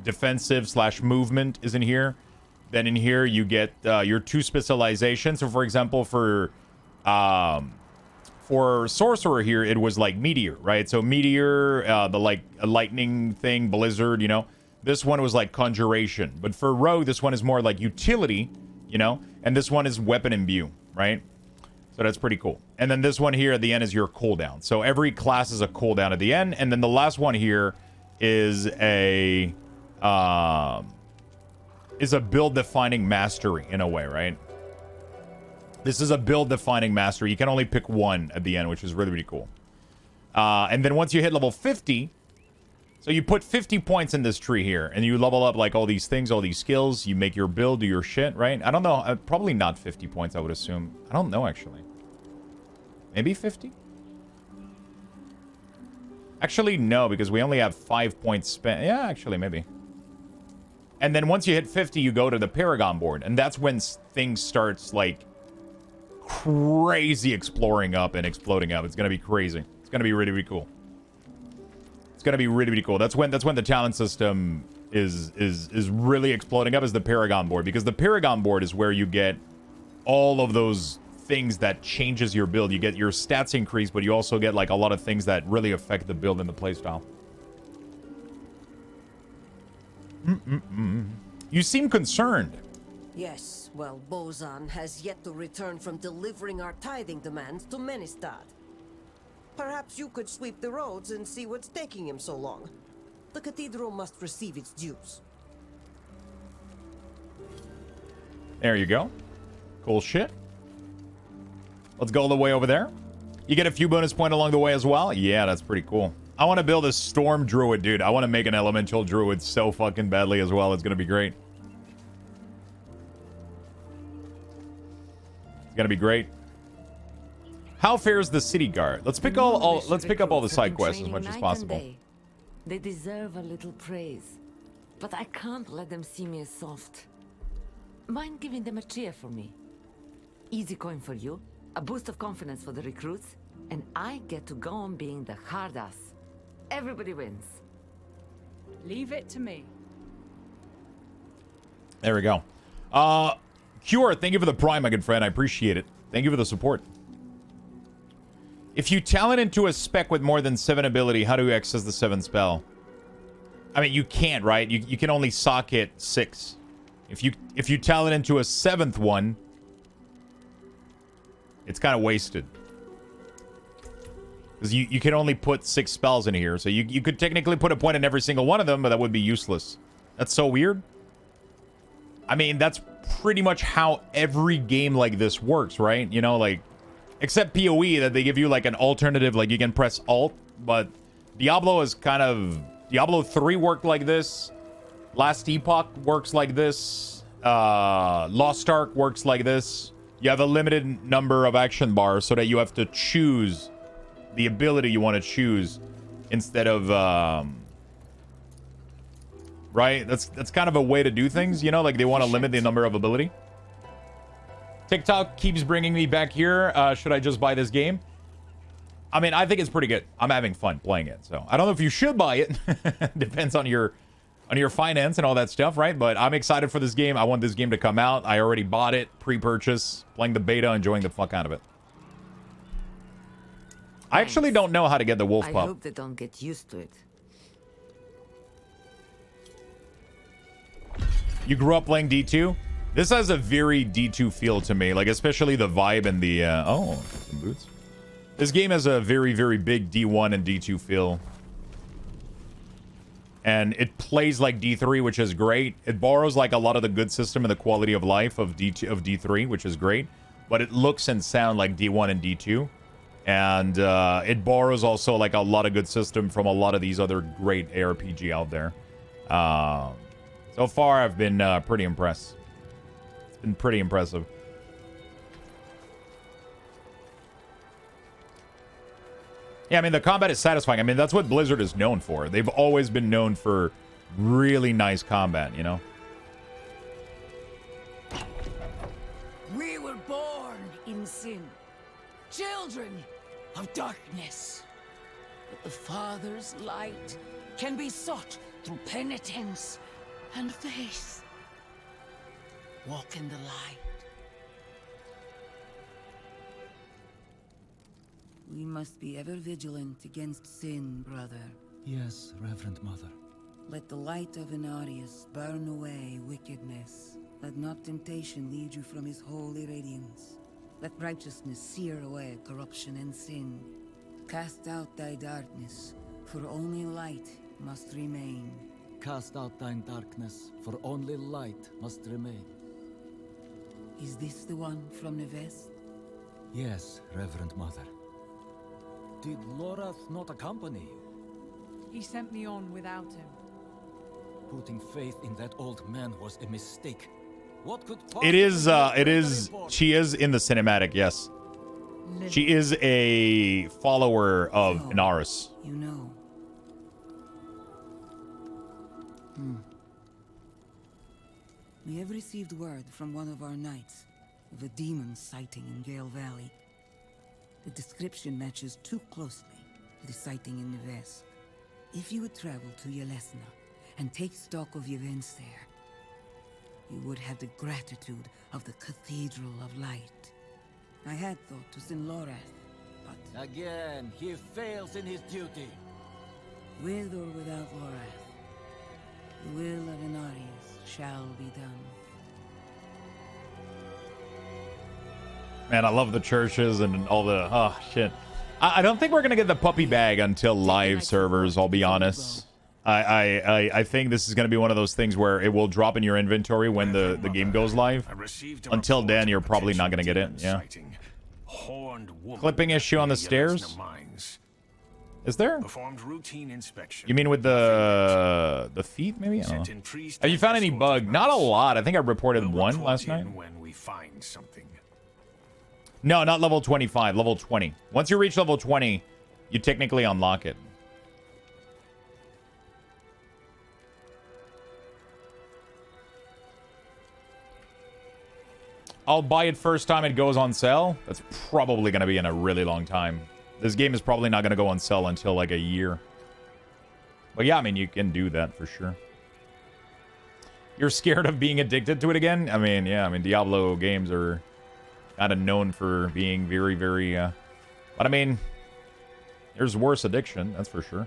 defensive / movement is in here. Then in here you get your 2 specializations. So for example, for sorcerer here, it was like meteor, right? So meteor, the like a lightning thing, blizzard, you know. This one was like conjuration. But for rogue, this one is more like utility, you know. And this one is weapon imbue, right? So that's pretty cool. And then this one here at the end is your cooldown. So every class is a cooldown at the end. And then the last one here is a build-defining mastery in a way, right? This is a build-defining mastery. You can only pick one at the end, which is really, really cool. And then once you hit level 50, so you put 50 points in this tree here, and you level up like all these things, all these skills. You make your build, do your shit, right? I don't know. Probably not 50 points, I would assume. I don't know, actually. Maybe 50? Actually, no, because we only have 5 points spent. Yeah, actually, maybe. And then once you hit 50, you go to the Paragon board. And that's when things starts, like, crazy exploring up and exploding up. It's going to be crazy. It's going to be really, really cool. It's going to be really, really cool. That's when the talent system is really exploding up, is the Paragon board. Because the Paragon board is where you get all of those things that changes your build. You get your stats increased, but you also get like a lot of things that really affect the build and the playstyle. You seem concerned. Yes, well, Bozan has yet to return from delivering our tithing demands to Menestad. Perhaps you could sweep the roads and see what's taking him so long. The cathedral must receive its dues. There you go. Cool shit. Let's go all the way over there. You get a few bonus points along the way as well. Yeah, that's pretty cool. I want to build a storm druid, dude. I want to make an elemental druid so fucking badly as well. It's going to be great. It's going to be great. How fares the city guard? Let's pick let's pick up all the side quests as much as possible. They deserve a little praise, but I can't let them see me as soft. Mind giving them a cheer for me? Easy coin for you, a boost of confidence for the recruits, and I get to go on being the hard ass. Everybody wins. Leave it to me. There we go. Cure, thank you for the prime, my good friend. I appreciate it. Thank you for the support. If you talent into a spec with more than 7 ability, how do you access the 7th spell? I mean, you can't, right? You can only socket 6. If you talent into a 7th one, it's kind of wasted. Because you can only put 6 spells in here. So you could technically put a point in every single one of them, but that would be useless. That's so weird. I mean, that's pretty much how every game like this works, right? You know, like, except PoE, that they give you like an alternative, like you can press Alt, but Diablo is kind of... Diablo 3 worked like this. Last Epoch works like this. Lost Ark works like this. You have a limited number of action bars so that you have to choose the ability you want to choose instead of... right? That's kind of a way to do things, you know? Like, they want to limit the number of ability. TikTok keeps bringing me back here. Should I just buy this game? I mean, I think it's pretty good. I'm having fun playing it, so I don't know if you should buy it. Depends on your finance and all that stuff, right? But I'm excited for this game. I want this game to come out. I already bought it, pre-purchase, playing the beta, enjoying the fuck out of it. I actually don't know how to get the wolf pup. I hope they don't get used to it. You grew up playing D2? This has a very D2 feel to me, like especially the vibe and the oh, some boots. This game has a very, very big D1 and D2 feel. And it plays like D3, which is great. It borrows like a lot of the good system and the quality of life of D3, which is great. but it looks and sound like D1 and D2. And it borrows also like a lot of good system from a lot of these other great ARPG out there. So far, I've been pretty impressed. It's been pretty impressive. Yeah, I mean, the combat is satisfying. I mean, that's what Blizzard is known for. They've always been known for really nice combat, you know? We were born in sin, children of darkness. But the Father's light can be sought through penitence and faith. Walk in the light. We must be ever vigilant against sin, brother. Yes, Reverend Mother. Let the light of Inarius burn away wickedness. Let not temptation lead you from his holy radiance. Let righteousness sear away corruption and sin. Cast out thy darkness, for only light must remain. Cast out thine darkness, for only light must remain. Is this the one from the west? Yes, Reverend Mother. Did Lorath not accompany you? He sent me on without him. Putting faith in that old man was a mistake. What could it is, she is in the cinematic, yes. She is a follower of Inaris. You know. We have received word from one of our knights of a demon sighting in Gale Valley. The description matches too closely to the sighting in the west. If you would travel to Yelesna and take stock of the events there, you would have the gratitude of the Cathedral of Light. I had thought to send Lorath, but... Again, he fails in his duty. With or without Lorath, the will of Inarius shall be done. Man, I love the churches and all the... Oh, shit. I don't think we're going to get the puppy bag until live servers, I'll be honest. I think this is going to be one of those things where it will drop in your inventory when the game goes live. Until then, you're probably not going to get it. Yeah. Clipping issue on the stairs? Is there? You mean with the feet, maybe? I don't know. Have you found any bug? Not a lot. I think I reported one last night. No, not level 25. Level 20. Once you reach level 20, you technically unlock it. I'll buy it first time it goes on sale. That's probably going to be in a really long time. This game is probably not going to go on sale until like a year. But yeah, I mean, you can do that for sure. You're scared of being addicted to it again? I mean, yeah, I mean, Diablo games are kind of known for being very, very... But I mean, there's worse addiction, that's for sure.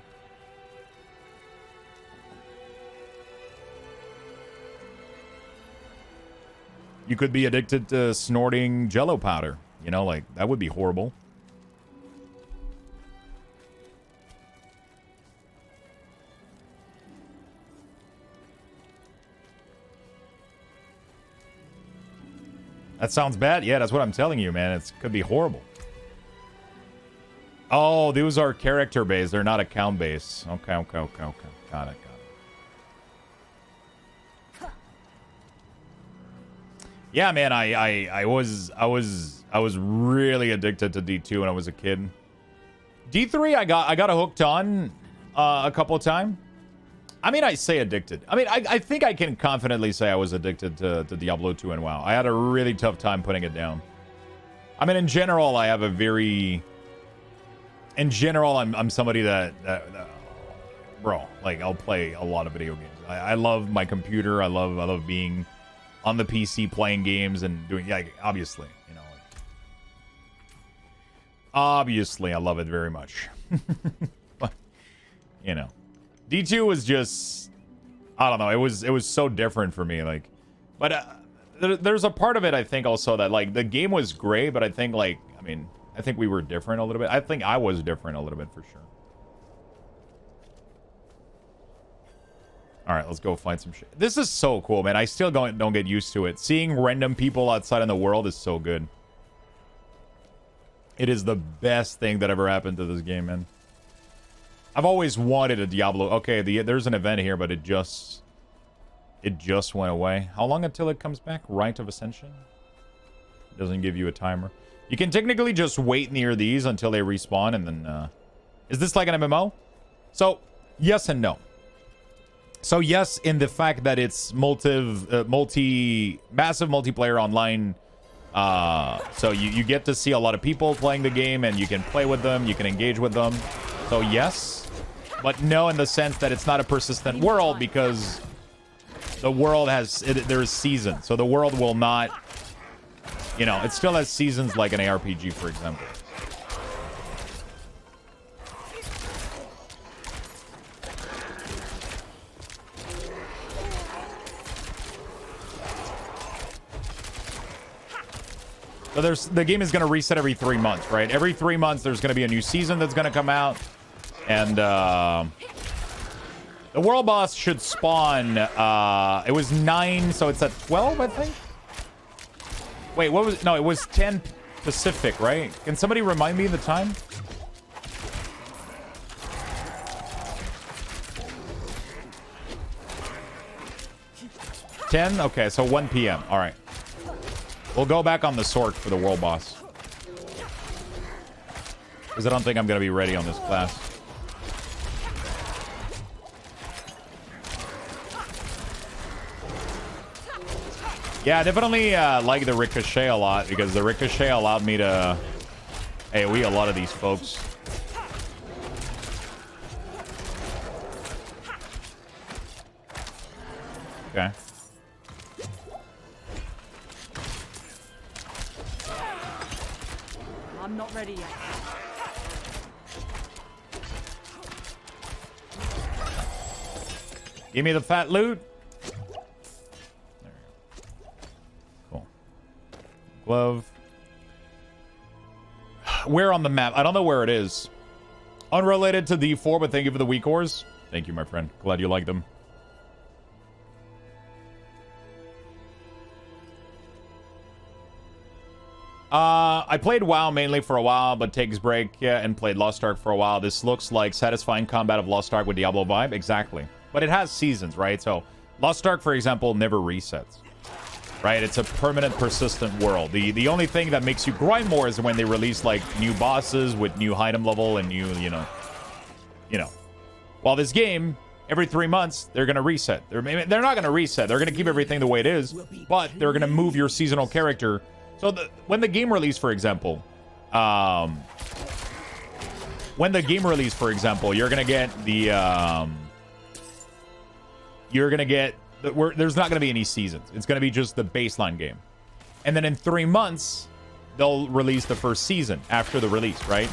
You could be addicted to snorting Jello powder. You know, like, that would be horrible. That sounds bad. Yeah, that's what I'm telling you, man. It could be horrible. Oh, those are character based. They're not account based. Okay. Got it. Yeah, man. I was really addicted to D2 when I was a kid. D3, I got hooked on a couple of times. I mean, I say addicted. I mean, I think I can confidently say I was addicted to Diablo 2 and WoW. I had a really tough time putting it down. I mean, in general, I have a very... In general, I'm somebody that bro, like, I'll play a lot of video games. I love my computer. I love being on the PC playing games and doing... Like, obviously, you know. Like, obviously, I love it very much. But, you know. D2 was just, I don't know, it was so different for me, like, but there's a part of it, I think, also that, like, the game was great, but I think, like, I mean, I think we were different a little bit. I think I was different a little bit, for sure. All right, let's go find some shit. This is so cool, man. I still don't get used to it. Seeing random people outside in the world is so good. It is the best thing that ever happened to this game, man. I've always wanted a Diablo. Okay, there's an event here, but it just went away. How long until it comes back? Rite of Ascension? Doesn't give you a timer. You can technically just wait near these until they respawn, and then... Is this like an MMO? So, yes and no. So, yes, in the fact that it's massive multiplayer online. So, you get to see a lot of people playing the game, and you can play with them, you can engage with them. So, yes. But no in the sense that it's not a persistent world, because the world there's seasons. So, the world will not... You know, it still has seasons like an ARPG, for example. So the game is going to reset every 3 months, right? Every 3 months, there's going to be a new season that's going to come out. And the world boss should spawn... it was 9, so it's at 12, I think? Wait, what was... No, it was 10 Pacific, right? Can somebody remind me of the time? $10? Okay, so 1 p.m. All right. We'll go back on the sword for the world boss. Because I don't think I'm going to be ready on this class. Yeah, I definitely like the Ricochet a lot, because the Ricochet allowed me to AoE a lot of these folks. Okay. I'm not ready yet. Give me the fat loot. There you go. Cool. Glove. Where on the map? I don't know where it is. Unrelated to D4, but thank you for the weak ores. Thank you, my friend. Glad you like them. I played WoW mainly for a while, but takes break, yeah, and played Lost Ark for a while. This looks like satisfying combat of Lost Ark with Diablo vibe. Exactly. But it has seasons, right? So Lost Ark, for example, never resets. Right? It's a permanent, persistent world. The only thing that makes you grind more is when they release, like, new bosses with new item level and new, you know. While this game, every 3 months, they're going to reset. They're not going to reset. They're going to keep everything the way it is, but they're going to move your seasonal character. So when the game release, for example, you're going to get the, there's not going to be any seasons. It's going to be just the baseline game. And then in 3 months, they'll release the first season after the release, right?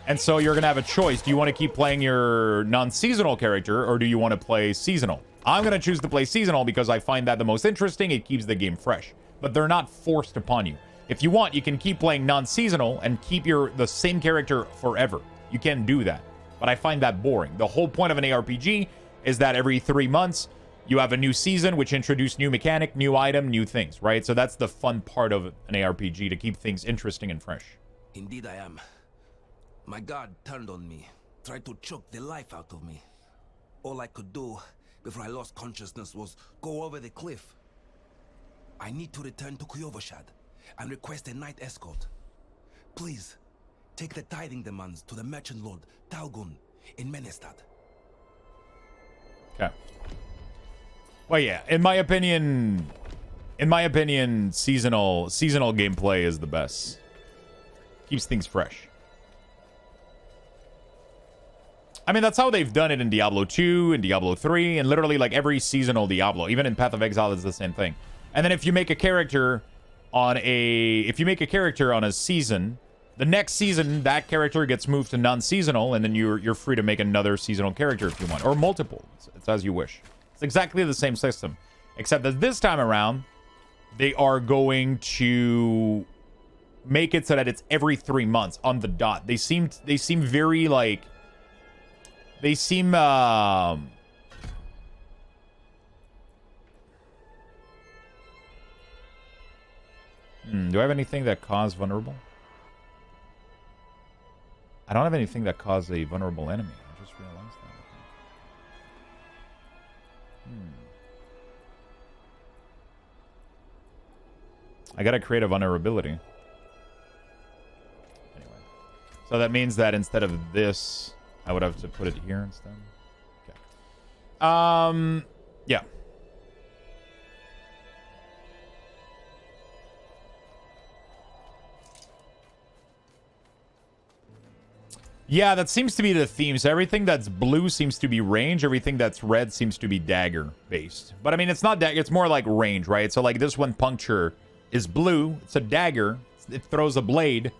And so you're going to have a choice. Do you want to keep playing your non-seasonal character, or do you want to play seasonal? I'm going to choose to play seasonal because I find that the most interesting. It keeps the game fresh. But they're not forced upon you. If you want, you can keep playing non-seasonal and keep the same character forever. You can do that. But I find that boring. The whole point of an ARPG is that every 3 months, you have a new season, which introduce new mechanic, new item, new things, right? So that's the fun part of an ARPG, to keep things interesting and fresh. Indeed I am. My god turned on me, tried to choke the life out of me. All I could do before I lost consciousness was go over the cliff. I need to return to Kyovashad and request a night escort. Please, take the tithing demands to the merchant lord Talgun in Menestad. Okay. Well, yeah, in my opinion, seasonal gameplay is the best. Keeps things fresh. I mean, that's how they've done it in Diablo 2, and Diablo 3, and literally like every seasonal Diablo. Even in Path of Exile, it's the same thing. And then if you make a character on a season, the next season that character gets moved to non-seasonal, and then you're free to make another seasonal character if you want, or multiple. It's as you wish. It's exactly the same system, except that this time around, they are going to make it so that it's every 3 months on the dot. They seem very like. They seem, Do I have anything that cause vulnerable? I don't have anything that cause a vulnerable enemy. I just realized that. I gotta create a vulnerability. Anyway. So that means that instead of this, I would have to put it here instead. Okay. Yeah. Yeah, that seems to be the theme. So everything that's blue seems to be range. Everything that's red seems to be dagger based. But I mean, it's not dagger. It's more like range, right? So like this one, puncture, is blue. It's a dagger. It throws a blade.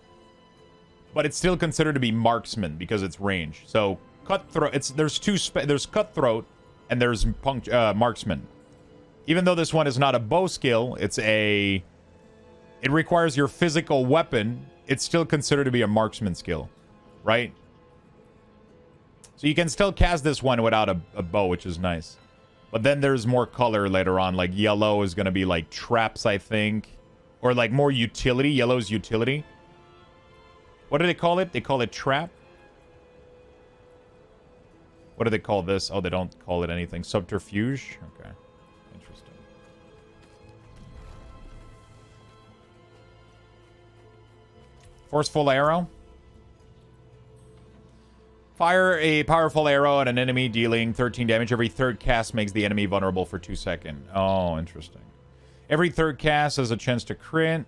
But it's still considered to be marksman because it's range. So cutthroat. There's there's cutthroat and there's marksman. Even though this one is not a bow skill, it requires your physical weapon. It's still considered to be a marksman skill, right? So you can still cast this one without a bow, which is nice. But then there's more color later on. Like yellow is going to be like traps, I think. Or like more utility. Yellow's utility. What do they call it? They call it trap. What do they call this? Oh, they don't call it anything. Subterfuge? Okay. Interesting. Forceful arrow. Fire a powerful arrow at an enemy dealing 13 damage. Every third cast makes the enemy vulnerable for 2 seconds. Oh, interesting. Every third cast has a chance to crit.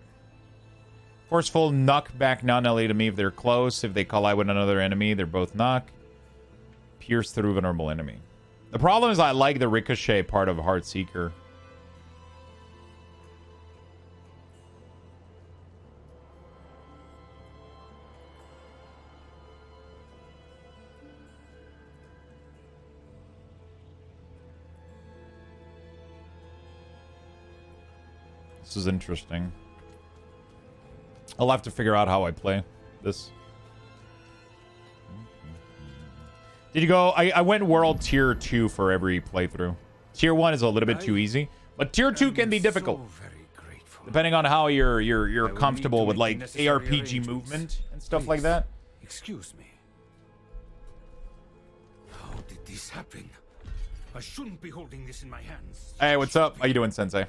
Forceful knock back non-melee enemy if they're close. If they collide with another enemy, they're both knock. Pierce through vulnerable enemy. The problem is I like the ricochet part of Heartseeker. This is interesting. I'll have to figure out how I play this. Did you go? I went world tier 2 for every playthrough. Tier 1 is a little bit too easy, but tier 2 can be difficult. Depending on how you're comfortable with like ARPG movement and stuff like that. Excuse me. How did this happen? I shouldn't be holding this in my hands. Hey, what's up? How you doing, Sensei?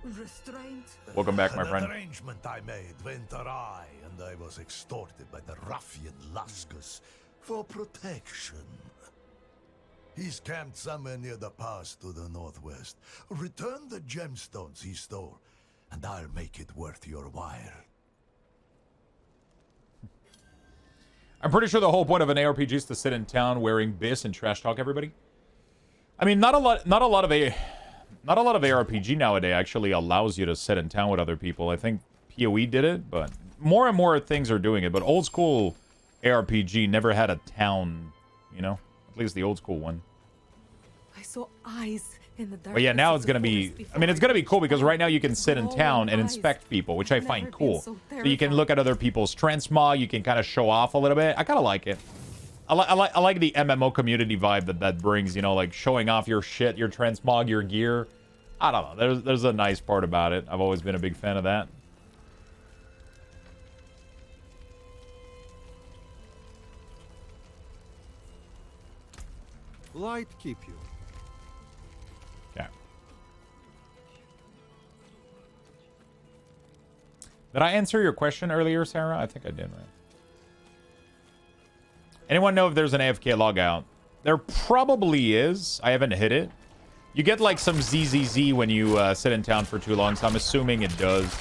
Restraint. Welcome back, my friend. An arrangement I made went awry, and I was extorted by the ruffian Luxthos for protection. He's camped somewhere near the pass to the northwest. Return the gemstones he stole, and I'll make it worth your while. I'm pretty sure the whole point of an ARPG is to sit in town wearing bis and trash talk everybody. I mean, not a lot of ARPG nowadays actually allows you to sit in town with other people. I think PoE did it, but more and more things are doing it. But old school ARPG never had a town, you know? At least the old school one. I saw eyes in the dark. But yeah, now it's going to be... I mean, it's going to be cool because right now you can sit in town and inspect people, which I find cool. So you can look at other people's transmog. You can kind of show off a little bit. I kind of like it. I like the MMO community vibe that brings, you know, like showing off your shit, your transmog, your gear. I don't know. There's a nice part about it. I've always been a big fan of that. Light keep you. Okay. Did I answer your question earlier, Sarah? I think I did, right? Anyone know if there's an AFK logout? There probably is. I haven't hit it. You get like some ZZZ when you sit in town for too long, so I'm assuming it does.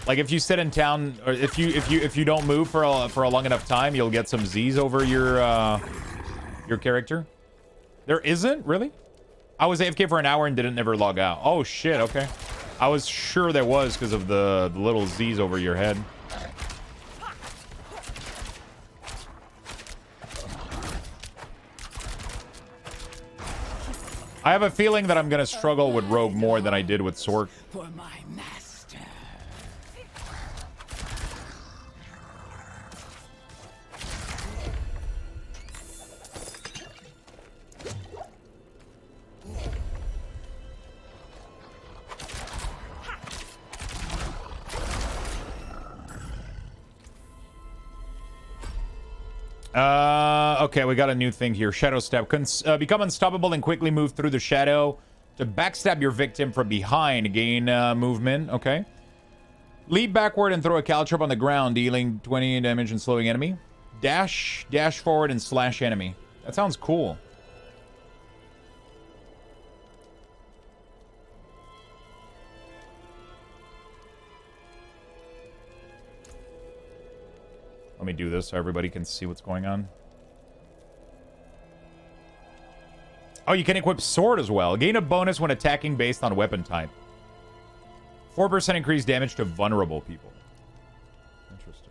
Like if you sit in town, or if you don't move for a long enough time, you'll get some Z's over your character. There isn't? Really? I was AFK for an hour and didn't ever log out. Oh shit, okay. I was sure there was because of the little Z's over your head. I have a feeling that I'm gonna struggle with Rogue more than I did with Sork. For my master. Okay, we got a new thing here. Shadow Step. Become unstoppable and quickly move through the shadow to backstab your victim from behind. Gain movement. Okay. Leap backward and throw a caltrip on the ground, dealing 20 damage and slowing enemy. Dash forward and slash enemy. That sounds cool. Let me do this so everybody can see what's going on. Oh, you can equip sword as well. Gain a bonus when attacking based on weapon type. 4% increased damage to vulnerable people. Interesting.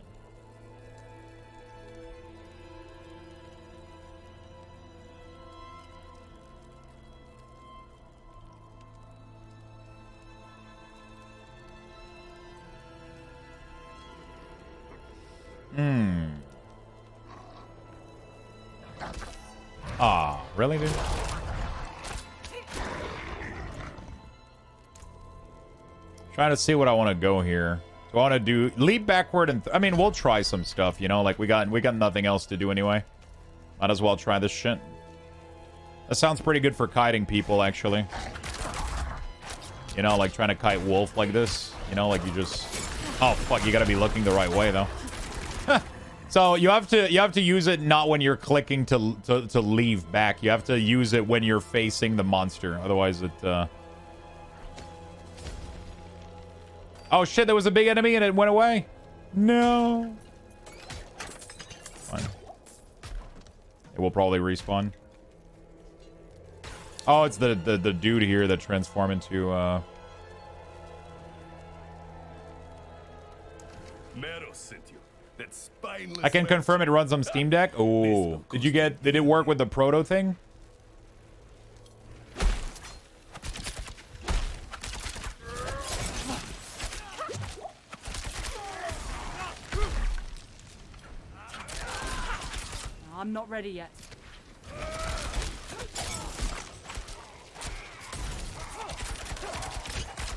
Ah, really, dude? Trying to see what I want to go here. Do I want to do leap backward and I mean, we'll try some stuff, you know, like we got nothing else to do anyway. Might as well try this shit. That sounds pretty good for kiting people, actually. You know, like trying to kite wolf like this. You know, like you just... Oh, fuck, you gotta be looking the right way, though. So you have to use it not when you're clicking to leave back. You have to use it when you're facing the monster. Otherwise it Oh shit, there was a big enemy and it went away. No. Fine. It will probably respawn. Oh, it's the dude here that transformed into I can confirm it runs on Steam Deck. Oh, did it work with the proto thing? I'm not ready yet.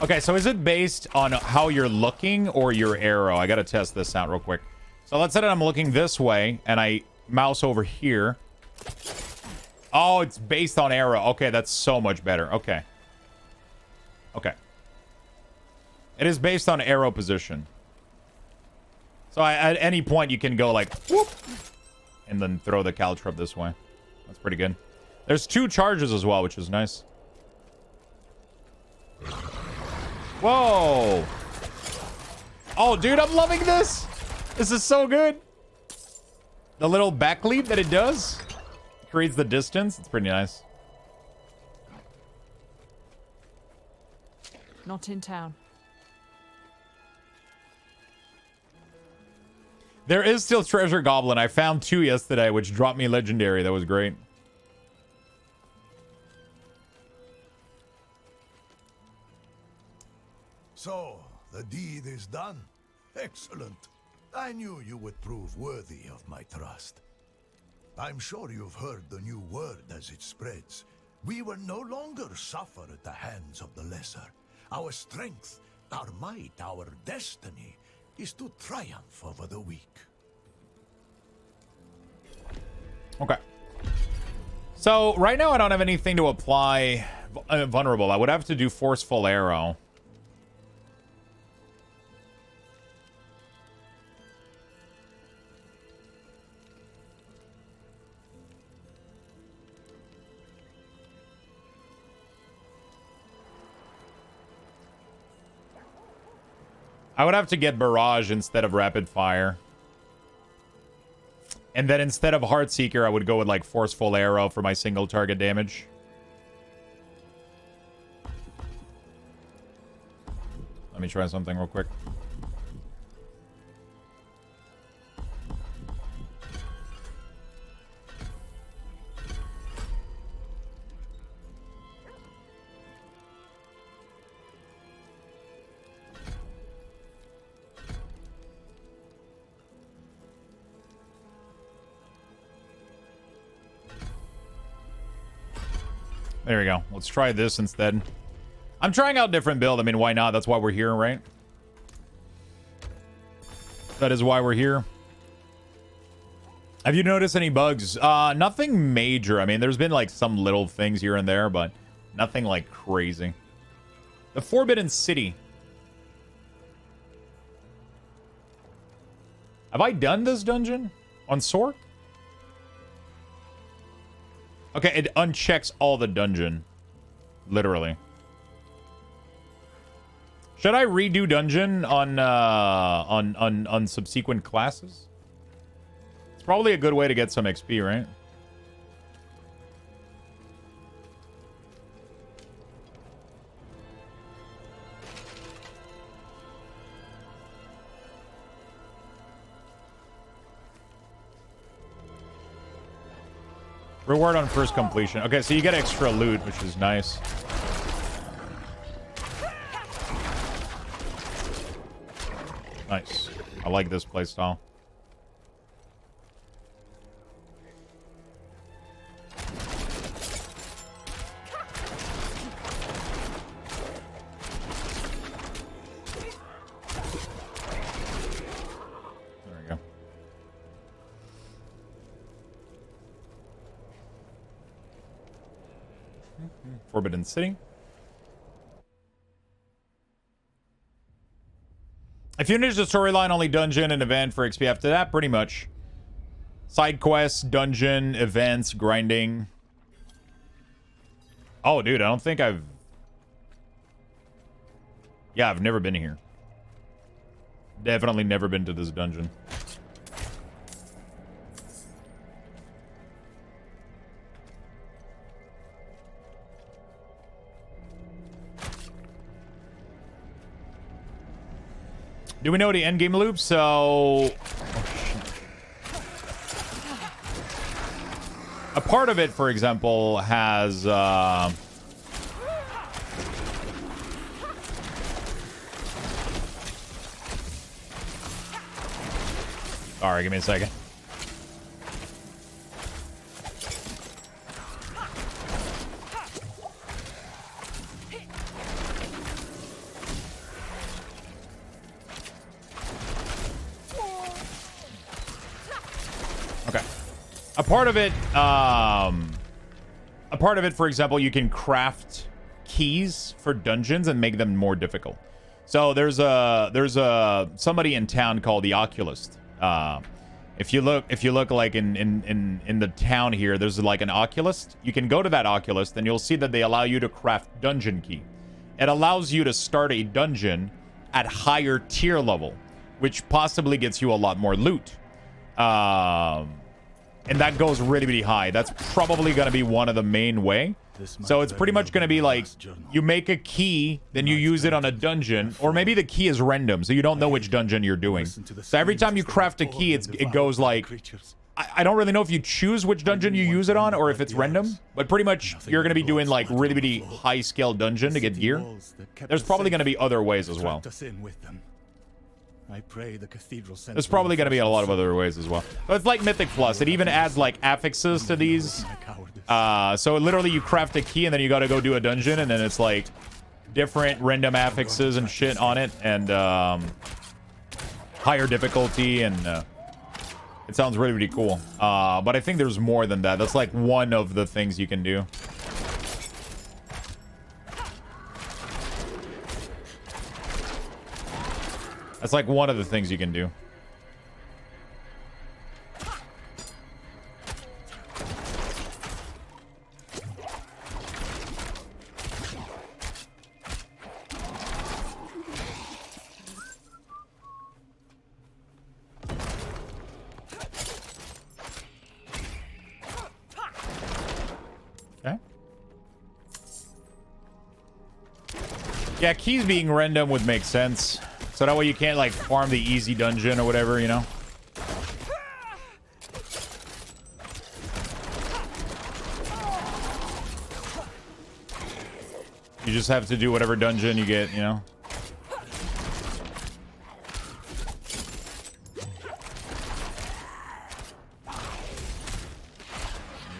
Okay, so is it based on how you're looking or your arrow? I gotta test this out real quick. So let's say that I'm looking this way and I mouse over here. Oh, it's based on arrow. Okay, that's so much better. Okay. Okay. It is based on arrow position. So at any point you can go like whoop and then throw the caltrip this way. That's pretty good. There's 2 charges as well, which is nice. Whoa. Oh, dude, I'm loving this. This is so good. The little back leap that it does creates the distance. It's pretty nice. Not in town. There is still Treasure Goblin. I found 2 yesterday, which dropped me legendary. That was great. So, the deed is done. Excellent. I knew you would prove worthy of my trust. I'm sure you've heard the new word as it spreads. We will no longer suffer at the hands of the lesser. Our strength, our might, our destiny is to triumph over the weak. Okay. So, right now I don't have anything to apply vulnerable. I would have to do forceful arrow. I would have to get barrage instead of rapid fire. And then instead of Heartseeker, I would go with like forceful arrow for my single target damage. Let me try something real quick. There we go. Let's try this instead. I'm trying out different build. I mean, why not? That's why we're here, right? That is why we're here. Have you noticed any bugs? Nothing major. I mean, there's been like some little things here and there, but nothing like crazy. The Forbidden City. Have I done this dungeon on Sork? Okay, it unchecks all the dungeon. Literally. Should I redo dungeon on subsequent classes? It's probably a good way to get some XP, right? Reward on first completion. Okay, so you get extra loot, which is nice. Nice. I like this playstyle. There we go. Forbidden City. If you finish the storyline, only dungeon and event for XP after that, pretty much. Side quests, dungeon, events, grinding. Oh, dude, I don't think I've... Yeah, I've never been here. Definitely never been to this dungeon. Do we know the endgame loop? So... a part of it, for example, has... Sorry, give me a second. Okay. A part of it, for example, you can craft keys for dungeons and make them more difficult. So there's a somebody in town called the Oculist. If you look like in the town here, there's like an Oculist. You can go to that Oculist and you'll see that they allow you to craft dungeon key. It allows you to start a dungeon at higher tier level, which possibly gets you a lot more loot. And that goes really, really high. That's probably going to be one of the main way. So it's pretty much going to be like, you make a key, then you use it on a dungeon, or maybe the key is random, so you don't know which dungeon you're doing. So every time you craft a key, it goes like, I don't really know if you choose which dungeon you use it on, or if it's random, but pretty much you're going to be doing like really, really high scale dungeon to get gear. There's probably going to be other ways as well. I pray the cathedral. There's probably going to be a lot of other ways as well. But it's like Mythic Plus. It even adds like affixes to these. So literally you craft a key and then you got to go do a dungeon, and then it's like different random affixes and shit on it, and higher difficulty, and it sounds really, really cool. But I think there's more than that. That's like one of the things you can do. That's like one of the things you can do. Okay. Yeah, keys being random would make sense. So that way you can't, like, farm the easy dungeon or whatever, you know? You just have to do whatever dungeon you get, you know?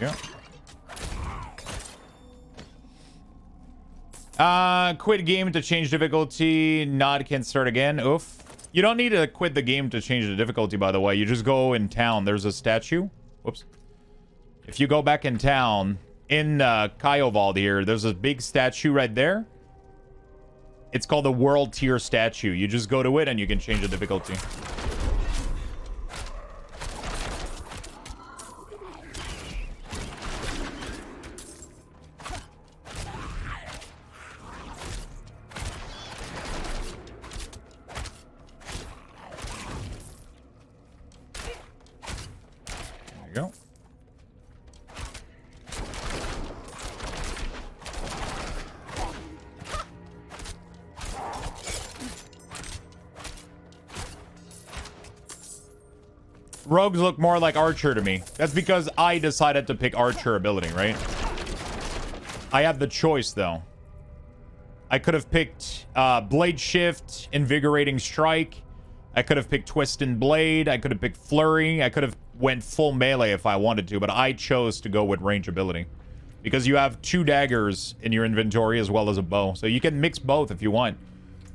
There you go. Quit game to change difficulty. Nod can start again. Oof. You don't need to quit the game to change the difficulty, by the way. You just go in town. There's a statue. Whoops. If you go back in town, in Kyovold here, there's a big statue right there. It's called the World Tier Statue. You just go to it and you can change the difficulty. There you go. Rogues look more like Archer to me. That's because I decided to pick Archer ability, right? I had the choice, though. I could have picked Blade Shift, Invigorating Strike. I could have picked Twist and Blade. I could have picked Flurry. I could have went full melee if I wanted to, but I chose to go with range ability. Because you have 2 daggers in your inventory as well as a bow. So you can mix both if you want.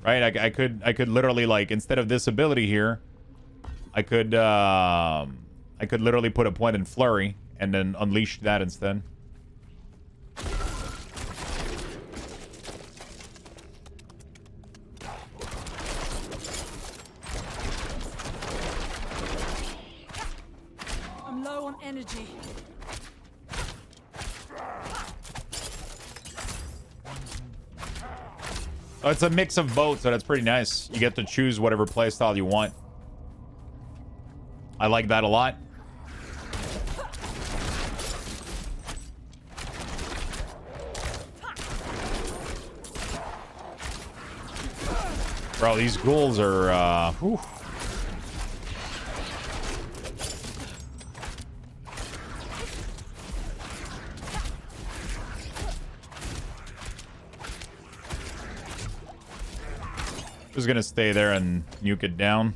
Right? I could literally, like, instead of this ability here, I could literally put a point in Flurry and then unleash that instead. I'm low on energy. Oh, it's a mix of both, so that's pretty nice. You get to choose whatever playstyle you want. I like that a lot. Bro, these ghouls are, whew. Just gonna stay there and nuke it down.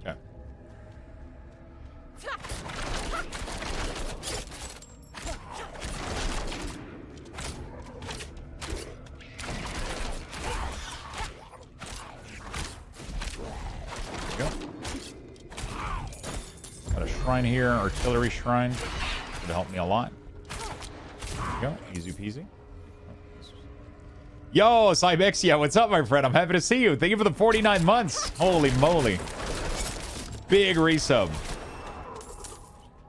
Okay. There you go. Got a shrine here, artillery shrine. Would help me a lot. There you go, easy peasy. Yo, Cybexia, what's up, my friend? I'm happy to see you. Thank you for the 49 months. Holy moly. Big resub.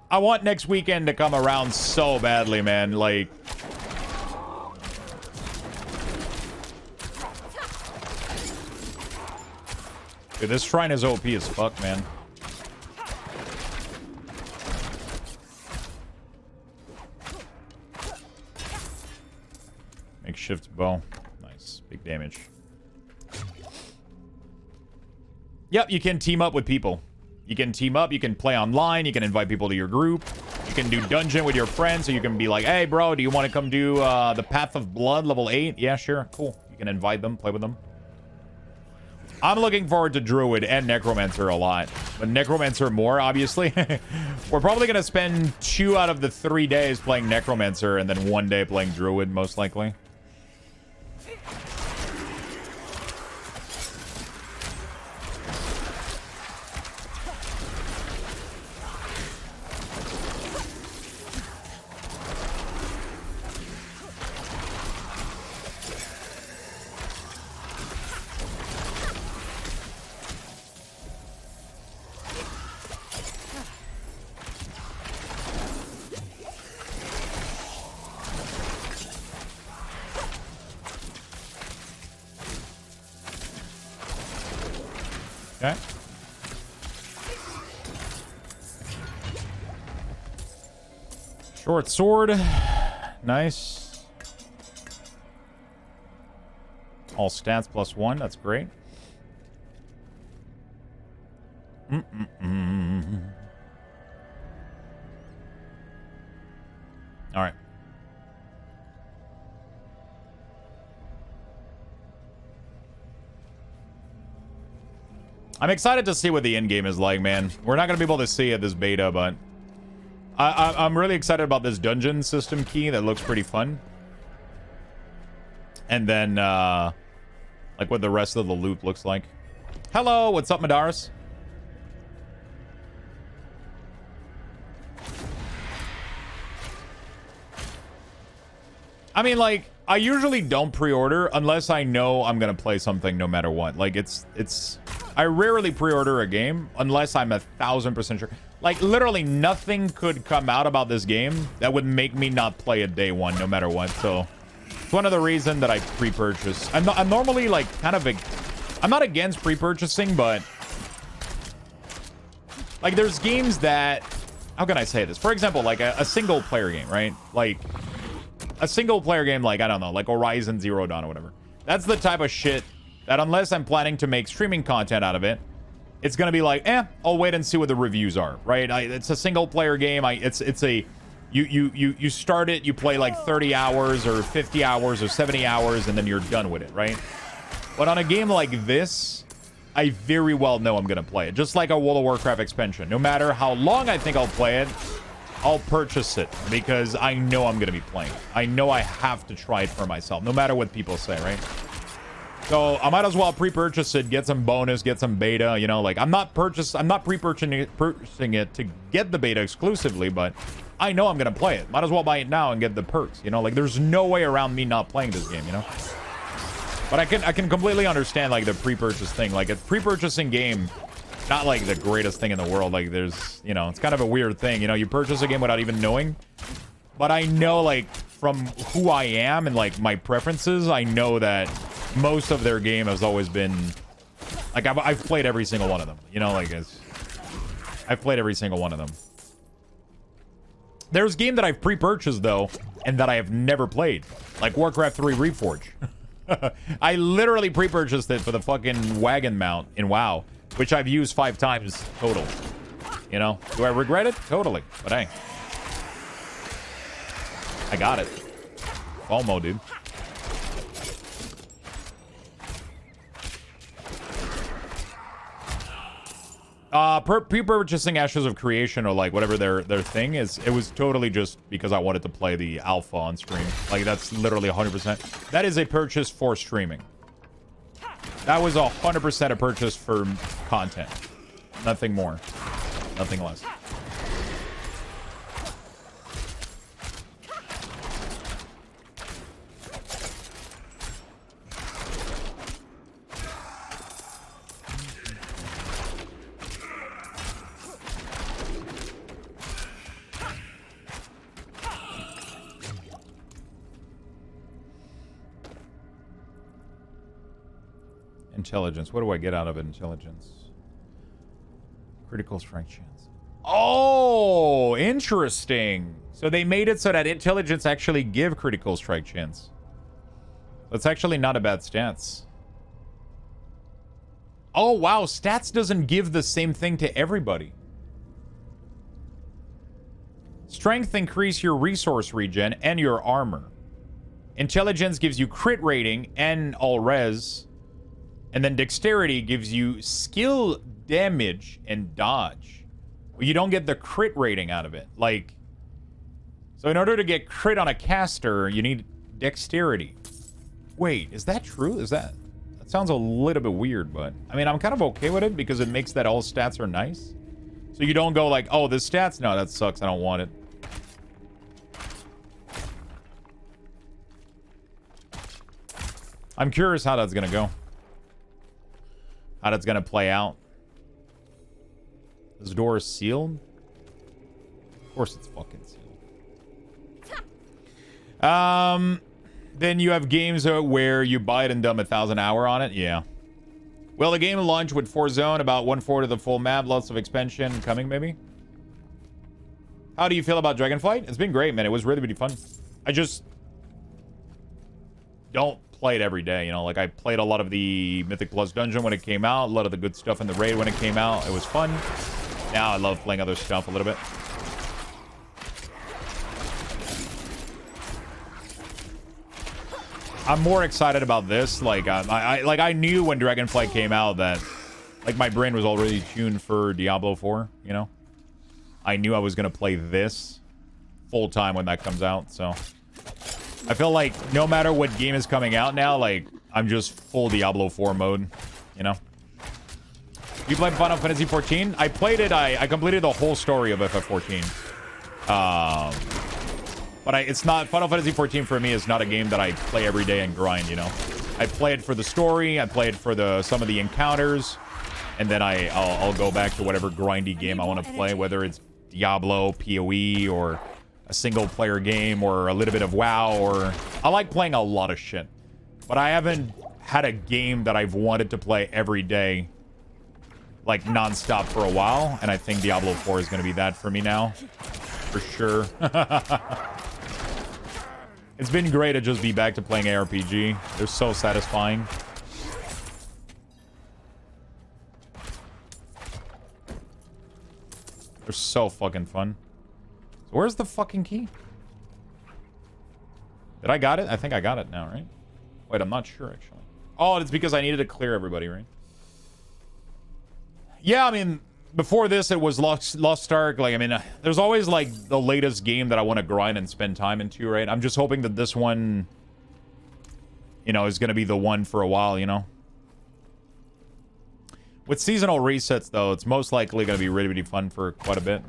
I want next weekend to come around so badly, man. Like... Dude, this shrine is OP as fuck, man. Makeshift bow. Nice. Big damage. Yep, you can team up with people. You can team up, you can play online, you can invite people to your group. You can do dungeon with your friends, so you can be like, hey, bro, do you want to come do the Path of Blood, level 8? Yeah, sure. Cool. You can invite them, play with them. I'm looking forward to Druid and Necromancer a lot. But Necromancer more, obviously. We're probably going to spend 2 out of the 3 days playing Necromancer and then 1 day playing Druid, most likely. Okay. Short sword. Nice. All stats +1. That's great. All right. I'm excited to see what the end game is like, man. We're not going to be able to see it this beta, but I'm really excited about this dungeon system key that looks pretty fun. And then, like what the rest of the loot looks like. Hello, what's up, Madaris? I mean, like, I usually don't pre-order unless I know I'm gonna play something no matter what. Like, I rarely pre-order a game unless I'm 1000% sure. Like, literally nothing could come out about this game that would make me not play it day one no matter what. So, it's one of the reasons that I pre-purchase. I'm normally, like, kind of I'm not against pre-purchasing, but like, there's games that, how can I say this? For example, like a single player game, right? Like, a single player game, like, I don't know, like Horizon Zero Dawn or whatever. That's the type of shit that unless I'm planning to make streaming content out of it, it's gonna be like, I'll wait and see what the reviews are, right? It's a single player game. You start it, you play like 30 hours or 50 hours or 70 hours, and then you're done with it, right? But on a game like this, I very well know I'm gonna play it. Just like a World of Warcraft expansion. No matter how long I think I'll play it, I'll purchase it because I know I'm gonna be playing. I know I have to try it for myself, no matter what people say, right? So I might as well pre-purchase it, get some bonus, get some beta, you know, like I'm not pre-purchasing it to get the beta exclusively, but I know I'm gonna play it. Might as well buy it now and get the perks, you know, like there's no way around me not playing this game, you know? But I can completely understand like the pre-purchase thing. Like a pre-purchasing game, not like the greatest thing in the world. Like there's, you know, it's kind of a weird thing. You know, you purchase a game without even knowing. But I know like from who I am and like my preferences, I know that most of their game has always been like I've played every single one of them. You know, like I've played every single one of them. There's game that I've pre-purchased though, and that I have never played, like Warcraft 3 Reforge. I literally pre-purchased it for the fucking wagon mount in WoW, which I've used 5 times total. You know, do I regret it? Totally. But hey, I got it. FOMO, dude. Pre-purchasing Ashes of Creation or like whatever their thing is, it was totally just because I wanted to play the alpha on stream. Like that's literally 100%. That is a purchase for streaming. That was 100% a purchase for content. Nothing more. Nothing less. Intelligence. What do I get out of intelligence? Critical strike chance. Oh, interesting. So they made it so that intelligence actually give critical strike chance. That's actually not a bad stats. Oh, wow. Stats doesn't give the same thing to everybody. Strength increase your resource regen and your armor. Intelligence gives you crit rating and all res. And then dexterity gives you skill damage and dodge. Well, you don't get the crit rating out of it. Like, so in order to get crit on a caster, you need dexterity. Wait, is that true? That sounds a little bit weird, but I mean, I'm kind of okay with it because it makes that all stats are nice. So you don't go like, oh, this stats? No, that sucks. I don't want it. I'm curious how that's going to go. How that's gonna play out. This door is sealed. Of course it's fucking sealed. Then you have games where you buy it and dump 1,000 hours on it. Yeah. Well, the game launched with 4 zone, about 1/4 of the full map, lots of expansion coming maybe. How do you feel about Dragonflight? It's been great, man. It was really, really fun. I just don't play it every day, you know, like I played a lot of the Mythic Plus dungeon when it came out, a lot of the good stuff in the raid when it came out. It was fun. Now I love playing other stuff a little bit. I'm more excited about this. Like I knew when Dragonflight came out that like my brain was already tuned for Diablo 4, you know. I knew I was going to play this full time when that comes out. So I feel like no matter what game is coming out now, like I'm just full Diablo 4 mode, you know? You played Final Fantasy 14? I played it. I completed the whole story of FF14. But it's not... Final Fantasy 14 for me is not a game that I play every day and grind, you know? I play it for the story. I play it for some of the encounters. And then I'll go back to whatever grindy game I want to play, whether it's Diablo, PoE, or a single-player game, or a little bit of WoW, or... I like playing a lot of shit. But I haven't had a game that I've wanted to play every day, like, non-stop for a while. And I think Diablo 4 is going to be that for me now. For sure. It's been great to just be back to playing ARPG. They're so satisfying. They're so fucking fun. So where's the fucking key? Did I got it? I think I got it now, right? Wait, I'm not sure, actually. Oh, it's because I needed to clear everybody, right? Yeah, I mean, before this, it was Lost Ark. Like, I mean, there's always, like, the latest game that I want to grind and spend time into, right? I'm just hoping that this one, you know, is going to be the one for a while, you know? With seasonal resets, though, it's most likely going to be really, really fun for quite a bit.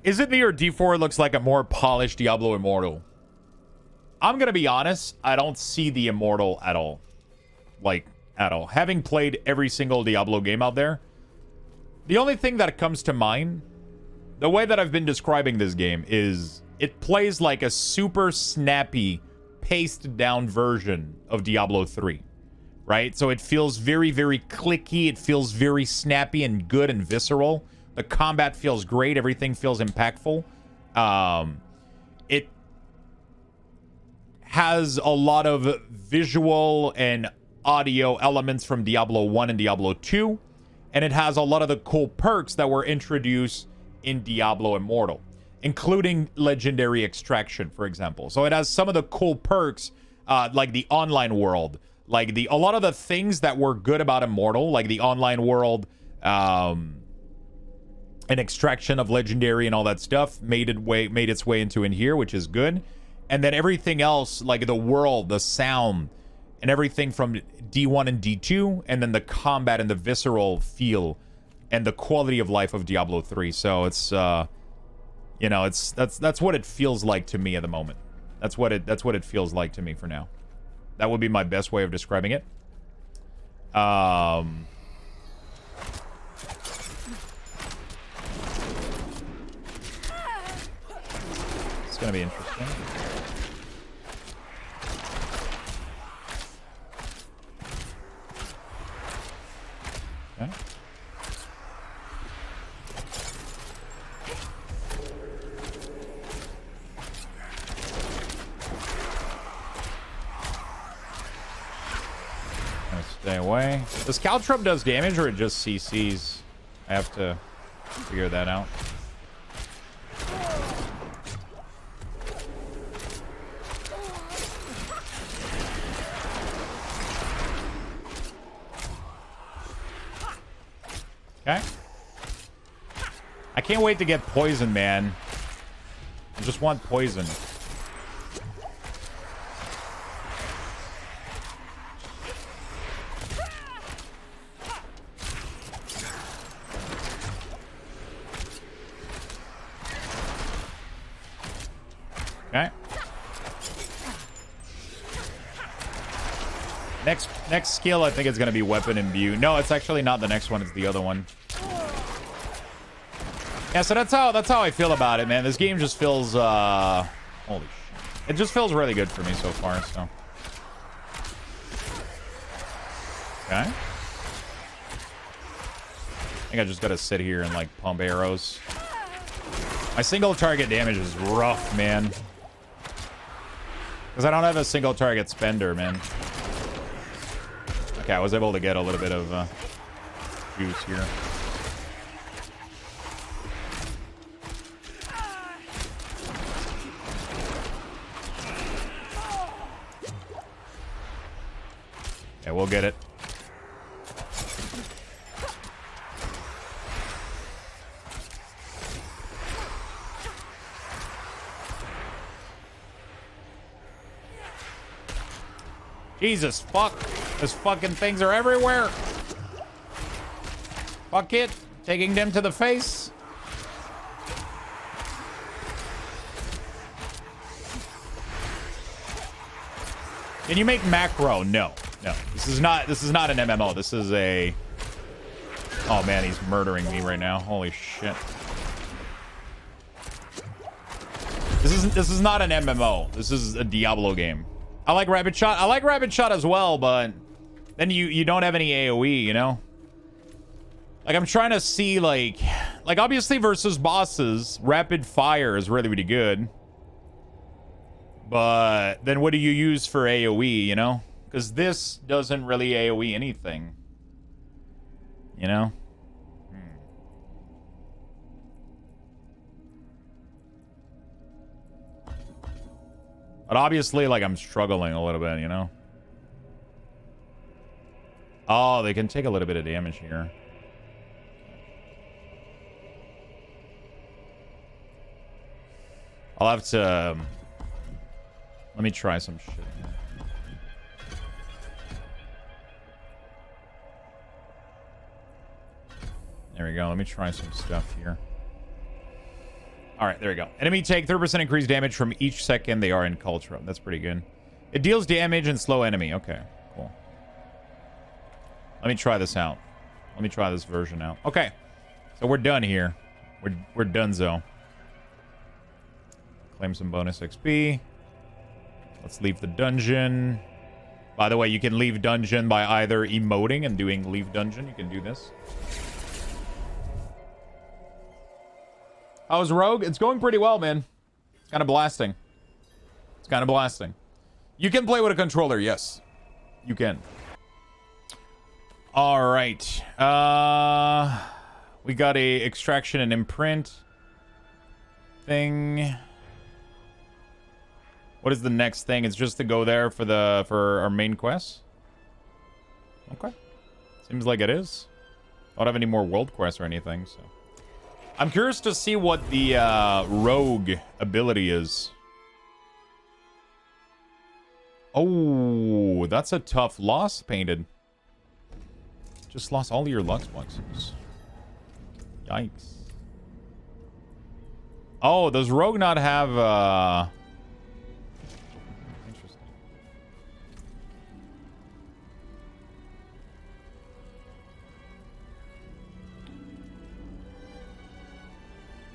Is it me or D4 looks like a more polished Diablo Immortal? I'm going to be honest, I don't see the Immortal at all. Like, at all. Having played every single Diablo game out there, the only thing that comes to mind, the way that I've been describing this game is it plays like a super snappy, paced down version of Diablo 3, right? So it feels very, very clicky. It feels very snappy and good and visceral. The combat feels great. Everything feels impactful. It has a lot of visual and audio elements from Diablo 1 and Diablo 2. And it has a lot of the cool perks that were introduced in Diablo Immortal, including legendary extraction, for example. So it has some of the cool perks, like the online world, like a lot of the things that were good about Immortal, like the online world, and extraction of legendary and all that stuff made its way into in here, which is good. And then everything else, like the world, the sound, and everything from D1 and D2, and then the combat and the visceral feel and the quality of life of Diablo 3. So it's you know, that's what it feels like to me at the moment. That's what it feels like to me for now. That would be my best way of describing it. It's gonna be interesting. Okay. Gonna stay away. Does Caltrop does damage or it just CCs? I have to figure that out. Okay. I can't wait to get poison, man. I just want poison. Okay. Next skill, I think it's going to be weapon imbue. No, it's actually not the next one. It's the other one. Yeah, so that's how I feel about it, man. This game just feels, holy shit. It just feels really good for me so far, so. Okay. I think I just got to sit here and, like, pump arrows. My single target damage is rough, man. Because I don't have a single target spender, man. Okay, I was able to get a little bit of juice here. Yeah, we'll get it. Jesus, fuck. Those fucking things are everywhere. Fuck it. Taking them to the face. Can you make macro? No. No. This is not an MMO. This is a... Oh man, he's murdering me right now. Holy shit. This is not an MMO. This is a Diablo game. I like Rapid Shot. I like Rapid Shot as well, but then you don't have any AoE, you know? Like, I'm trying to see, like obviously versus bosses, Rapid Fire is really, really good. But then what do you use for AoE, you know? Because this doesn't really AoE anything. You know? But obviously, like, I'm struggling a little bit, you know? Oh, they can take a little bit of damage here. I'll have to... let me try some shit. There we go. Let me try some stuff here. All right, there we go. Enemy take 30% increased damage from each second they are in Culture. That's pretty good. It deals damage and slow enemy. Okay, cool. Let me try this out. Let me try this version out. Okay, so we're done here. We're donezo. Claim some bonus XP. Let's leave the dungeon. By the way, you can leave dungeon by either emoting and doing leave dungeon. You can do this. How's Rogue? It's going pretty well, man. It's kind of blasting. It's kind of blasting. You can play with a controller, yes. You can. All right. We got a extraction and imprint thing. What is the next thing? It's just to go there for our main quest. Okay. Seems like it is. I don't have any more world quests or anything, so. I'm curious to see what the rogue ability is. Oh, that's a tough loss, Painted. Just lost all your Lux boxes. Yikes. Oh, does rogue not have...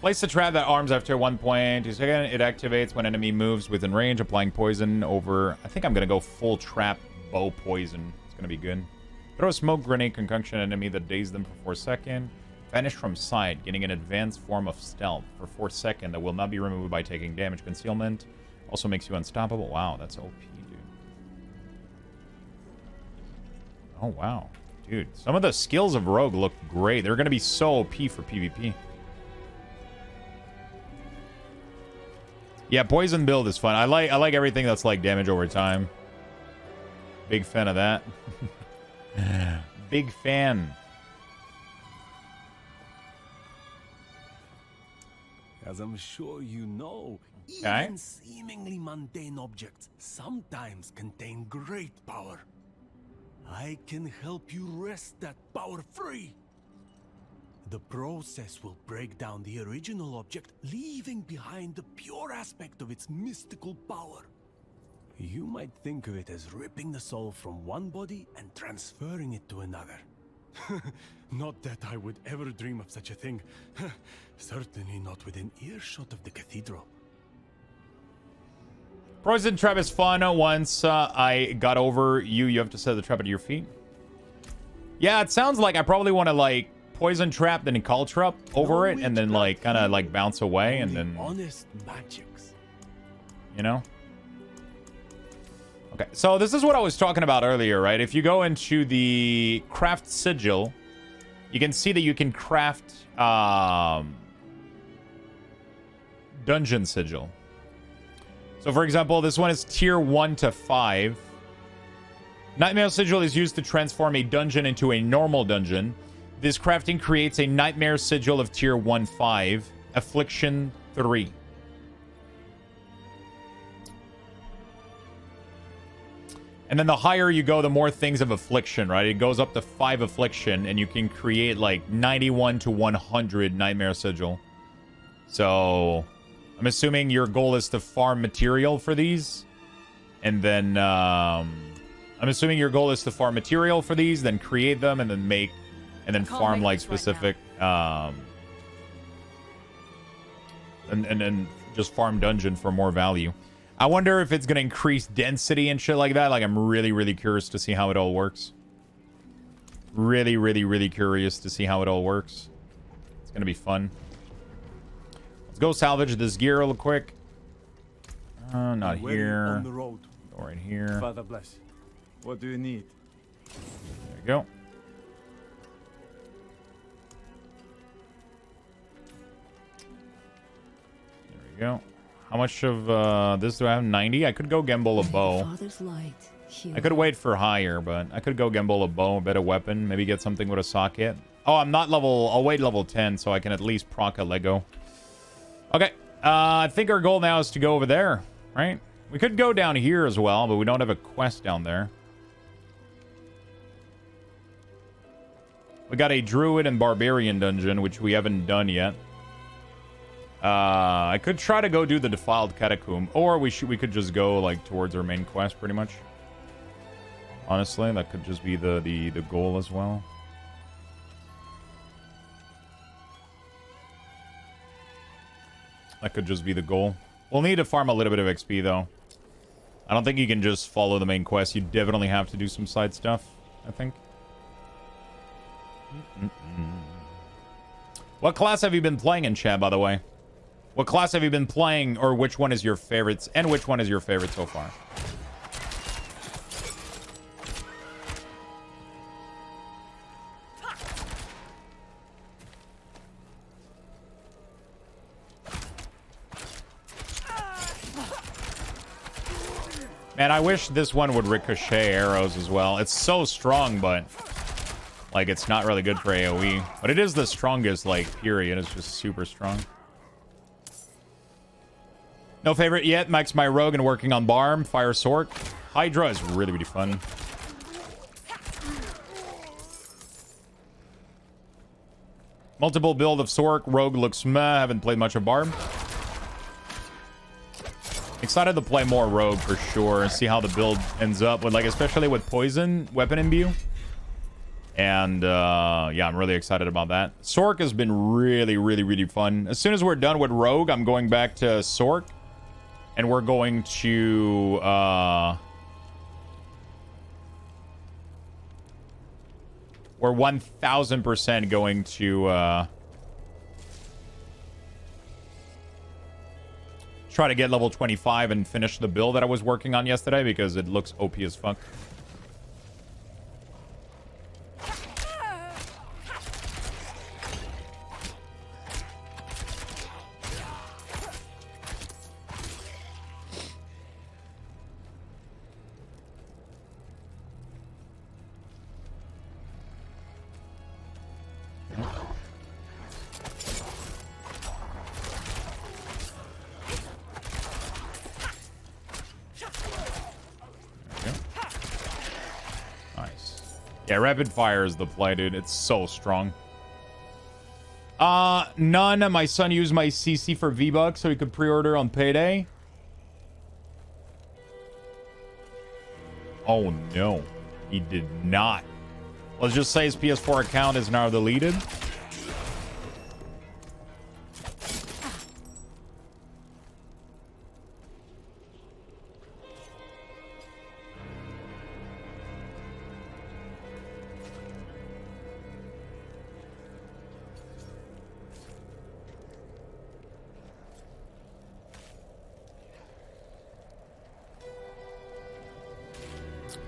Place the trap that arms after 1 point. It activates when enemy moves within range, applying poison over... I think I'm going to go full trap bow poison. It's going to be good. Throw a smoke grenade concoction enemy that dazes them for 4 seconds. Vanish from sight, getting an advanced form of stealth for 4 seconds that will not be removed by taking damage. Concealment also makes you unstoppable. Wow, that's OP, dude. Oh, wow. Dude, some of the skills of Rogue look great. They're going to be so OP for PvP. Yeah, poison build is fun. I like everything that's like damage over time. Big fan of that. Big fan. As I'm sure you know, even seemingly mundane objects sometimes contain great power. I can help you wrest that power free. The process will break down the original object, leaving behind the pure aspect of its mystical power. You might think of it as ripping the soul from one body and transferring it to another. Not that I would ever dream of such a thing. Certainly not within earshot of the cathedral. Poison trap is fun. Once I got over you, you have to set the trap at your feet. Yeah, it sounds like I probably want to like poison trap, then call trap over it, and then like kind of like bounce away, and then honest magics. You know? Okay, so this is what I was talking about earlier, right? If you go into the craft sigil, you can see that you can craft dungeon sigil. So for example, this one is tier 1 to 5. Nightmare Sigil is used to transform a dungeon into a normal dungeon. This crafting creates a Nightmare Sigil of tier 1-5, Affliction 3. And then the higher you go, the more things of Affliction, right? It goes up to 5 Affliction, and you can create like 91 to 100 Nightmare Sigil. So, I'm assuming your goal is to farm material for these. And then, I'm assuming your goal is to farm material for these, then create them, and then make, and then farm like specific, and just farm dungeon for more value. I wonder if it's going to increase density and shit like that. Like, I'm really, really curious to see how it all works. Really, really, really curious to see how it all works. It's going to be fun. Let's go salvage this gear real quick. Not here. On the road. Go right here. Father bless. What do you need? There you go. There we go. How much of this do I have? 90? I could go gamble a bow. I could wait for higher, but I could go gamble a bow, a better weapon, maybe get something with a socket. Oh, I'm not level... I'll wait level 10 so I can at least proc a Lego. Okay. I think our goal now is to go over there, right? We could go down here as well, but we don't have a quest down there. We got a Druid and Barbarian dungeon, which we haven't done yet. I could try to go do the Defiled Catacomb, or we could just go like towards our main quest, pretty much. Honestly, that could just be the goal as well. That could just be the goal. We'll need to farm a little bit of XP though. I don't think you can just follow the main quest. You definitely have to do some side stuff, I think. What class have you been playing in chat, by the way? What class have you been playing, or which one is your favorites, and which one is your favorite so far? Man, I wish this one would ricochet arrows as well. It's so strong, but like it's not really good for AoE. But it is the strongest, like, period. It's just super strong. No favorite yet. Max my rogue and working on Barm. Fire Sork. Hydra is really, really fun. Multiple build of Sork. Rogue looks meh. Haven't played much of Barm. Excited to play more Rogue for sure and see how the build ends up with, like, especially with Poison Weapon Imbue. And yeah, I'm really excited about that. Sork has been really, really, really fun. As soon as we're done with Rogue, I'm going back to Sork. And we're going to we're 1000% going to try to get level 25 and finish the build that I was working on yesterday because it looks OP as fuck. Yeah, rapid fire is the play, dude. It's so strong. None. My son used my CC for V-Bucks so he could pre-order on payday. Oh, no. He did not. Let's just say his PS4 account is now deleted.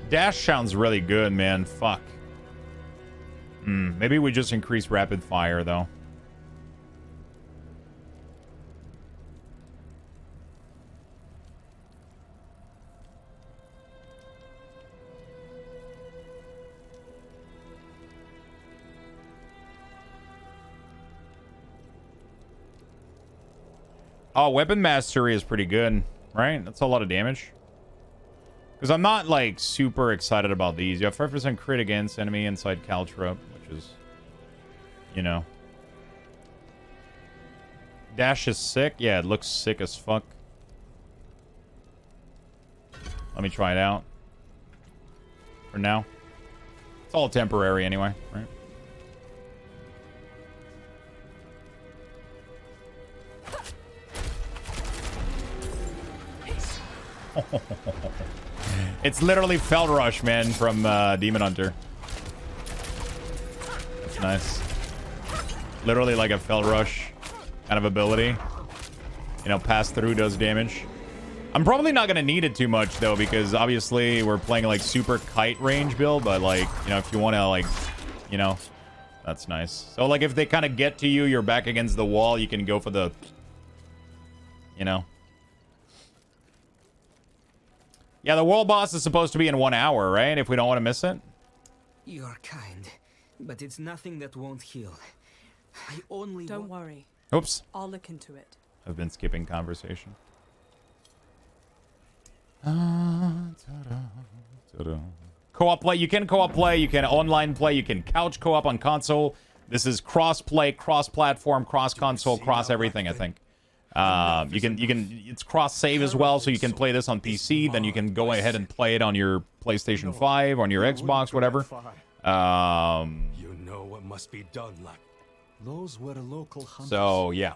Dash sounds really good, man. Fuck. Maybe we just increase rapid fire, though. Oh, weapon mastery is pretty good, right? That's a lot of damage. Because I'm not, like, super excited about these. You have 5% crit against enemy inside caltrop, which is, you know. Dash is sick. Yeah, it looks sick as fuck. Let me try it out. For now. It's all temporary anyway, right? It's literally Fell Rush, man, from Demon Hunter. That's nice. Literally like a Fell Rush kind of ability. You know, pass through does damage. I'm probably not going to need it too much, though, because obviously we're playing like super kite range build, but like, you know, if you want to like, you know, that's nice. So like if they kind of get to you, you're back against the wall, you can go for the, you know. Yeah, the world boss is supposed to be in 1 hour, right? If we don't want to miss it. You're kind, but it's nothing that won't heal. I only Don't worry. Oops. I'll look into it. I've been skipping conversation. Co-op play. You can co-op play. You can online play. You can couch co-op on console. This is cross-play, cross-platform, cross-console, cross-everything, I think. You can it's cross-save as well, so you can play this on PC. Then you can go ahead and play it on your PlayStation 5, on your Xbox, whatever. You know what must be done, like. Those were local hunters. So yeah,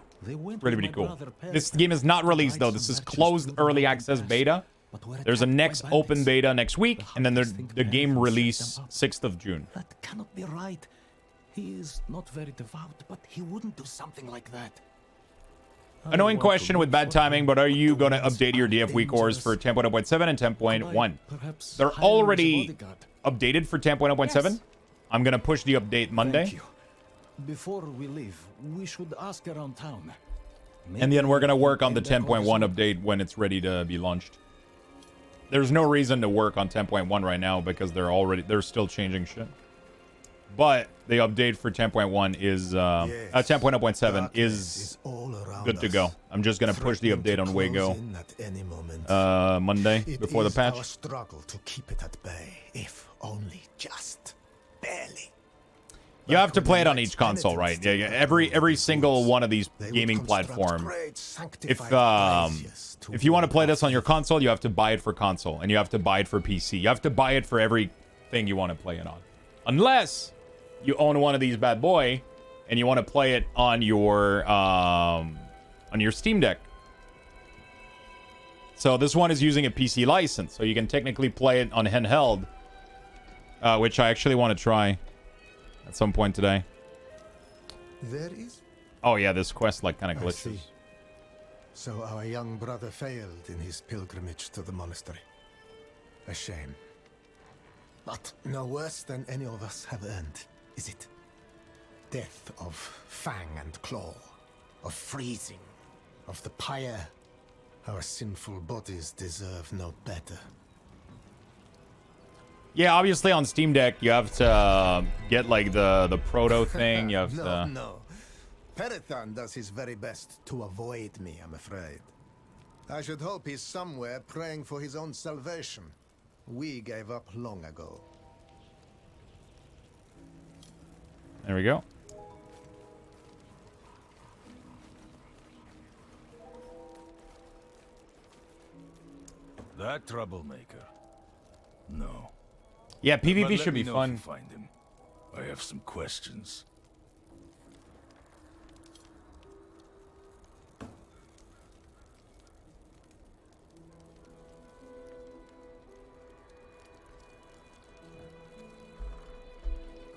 pretty cool. This game is not released though. This is closed early access beta. There's a next open beta next week, and then the game release 6th of June. That cannot be right. He is not very devout, but he wouldn't do something like that. Annoying question with bad timing, but are you going to update your DFW cores for 10.0.7 and 10.1? They're already updated for 10.0.7. Yes. I'm going to push the update Monday. Before we leave, we should ask around town. And then we're going to work on the 10.1 update when it's ready to be launched. There's no reason to work on 10.1 right now because they're still changing shit. But the update for 10.1 is 10.0.7 is good to go. I'm just gonna push the update on Wago Monday before the patch. Our struggle to keep it at bay, if only just barely. You have to play it on each console, right? Yeah, every single one of these gaming platform. If you want to play this on your console, you have to buy it for console, and you have to buy it for PC. You have to buy it for everything you want to play it on, unless you own one of these bad boy, and you want to play it on your Steam Deck. So this one is using a PC license, so you can technically play it on handheld, which I actually want to try at some point today. There is. Oh yeah, this quest like kind of glitches. So our young brother failed in his pilgrimage to the monastery. A shame. But no worse than any of us have earned, is it? Death of fang and claw, of freezing, of the pyre. Our sinful bodies deserve no better. Yeah, obviously on Steam Deck you have to get like the proto thing. You have to. No. Periton does his very best to avoid me, I'm afraid. I should hope he's somewhere praying for his own salvation. We gave up long ago. There we go. That troublemaker? No. Yeah, PvP But should be let me know fun. if you find him. I have some questions.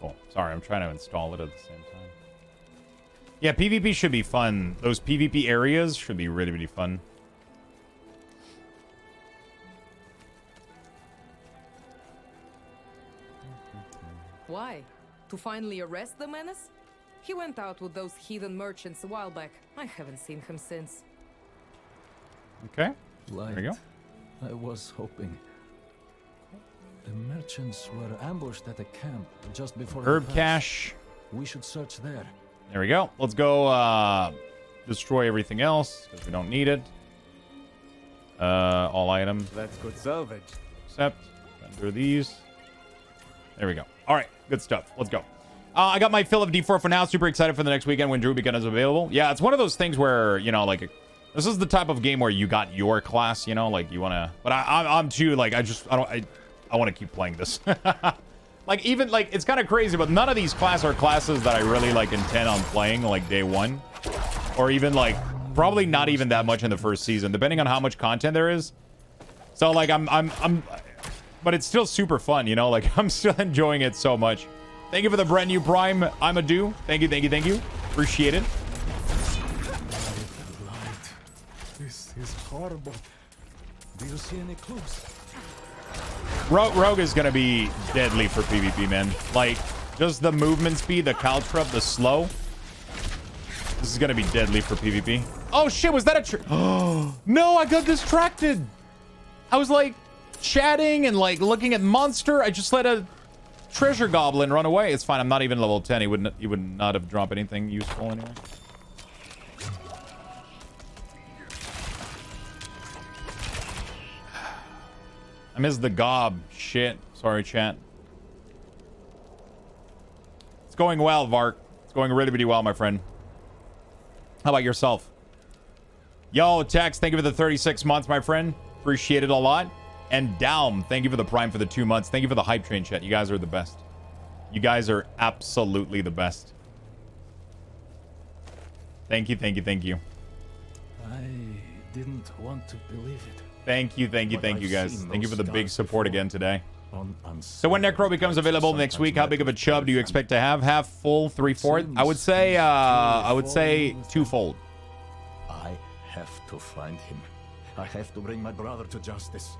Cool. Sorry, I'm trying to install it at the same time. Yeah, PvP should be fun. Those PvP areas should be really, really fun. Why? To finally arrest the menace? He went out with those heathen merchants a while back. I haven't seen him since. Okay. Light. There you go. I was hoping. The merchants were ambushed at a camp just before Herb the pass. cache. We should search there. There we go. Let's go destroy everything else because we don't need it. All items. That's good salvage. Except render these. There we go. All right, good stuff. Let's go. I got my fill of D4 for now. Super excited for the next weekend when Druid becomes available. Yeah, it's one of those things where, you know, like, this is the type of game where you got your class, you know, like you want to, but I'm too, like, I want to keep playing this. Like, even, like, it's kind of crazy, but none of these are classes that I really, like, intend on playing, like, day one. Or even, like, probably not even that much in the first season, depending on how much content there is. So, like, but it's still super fun, you know? Like, I'm still enjoying it so much. Thank you for the brand new Prime, I'm a do. Thank you, thank you, thank you. Appreciate it. This is horrible. Do you see any clues? Rogue is gonna be deadly for PvP, man. Like, just the movement speed, the caltrop, the slow. This is gonna be deadly for PvP. Oh shit, was that a oh no, I got distracted. I was like chatting and like looking at monster. I just let a treasure goblin run away. It's fine. I'm not even level 10. He would not have dropped anything useful anyway. I missed the gob. Shit. Sorry, chat. It's going well, Vark. It's going really, really well, my friend. How about yourself? Yo, Tex, thank you for the 36 months, my friend. Appreciate it a lot. And Daum, thank you for the Prime for the 2 months. Thank you for the hype train, chat. You guys are the best. You guys are absolutely the best. Thank you, thank you, thank you. I didn't want to believe it. Thank you, thank you, thank you, guys. Thank you for the big support again today. So when Necro becomes available next week, how big of a chub do you expect to have? Half, full, 3/4? I would say twofold. I have to find him. I have to bring my brother to justice.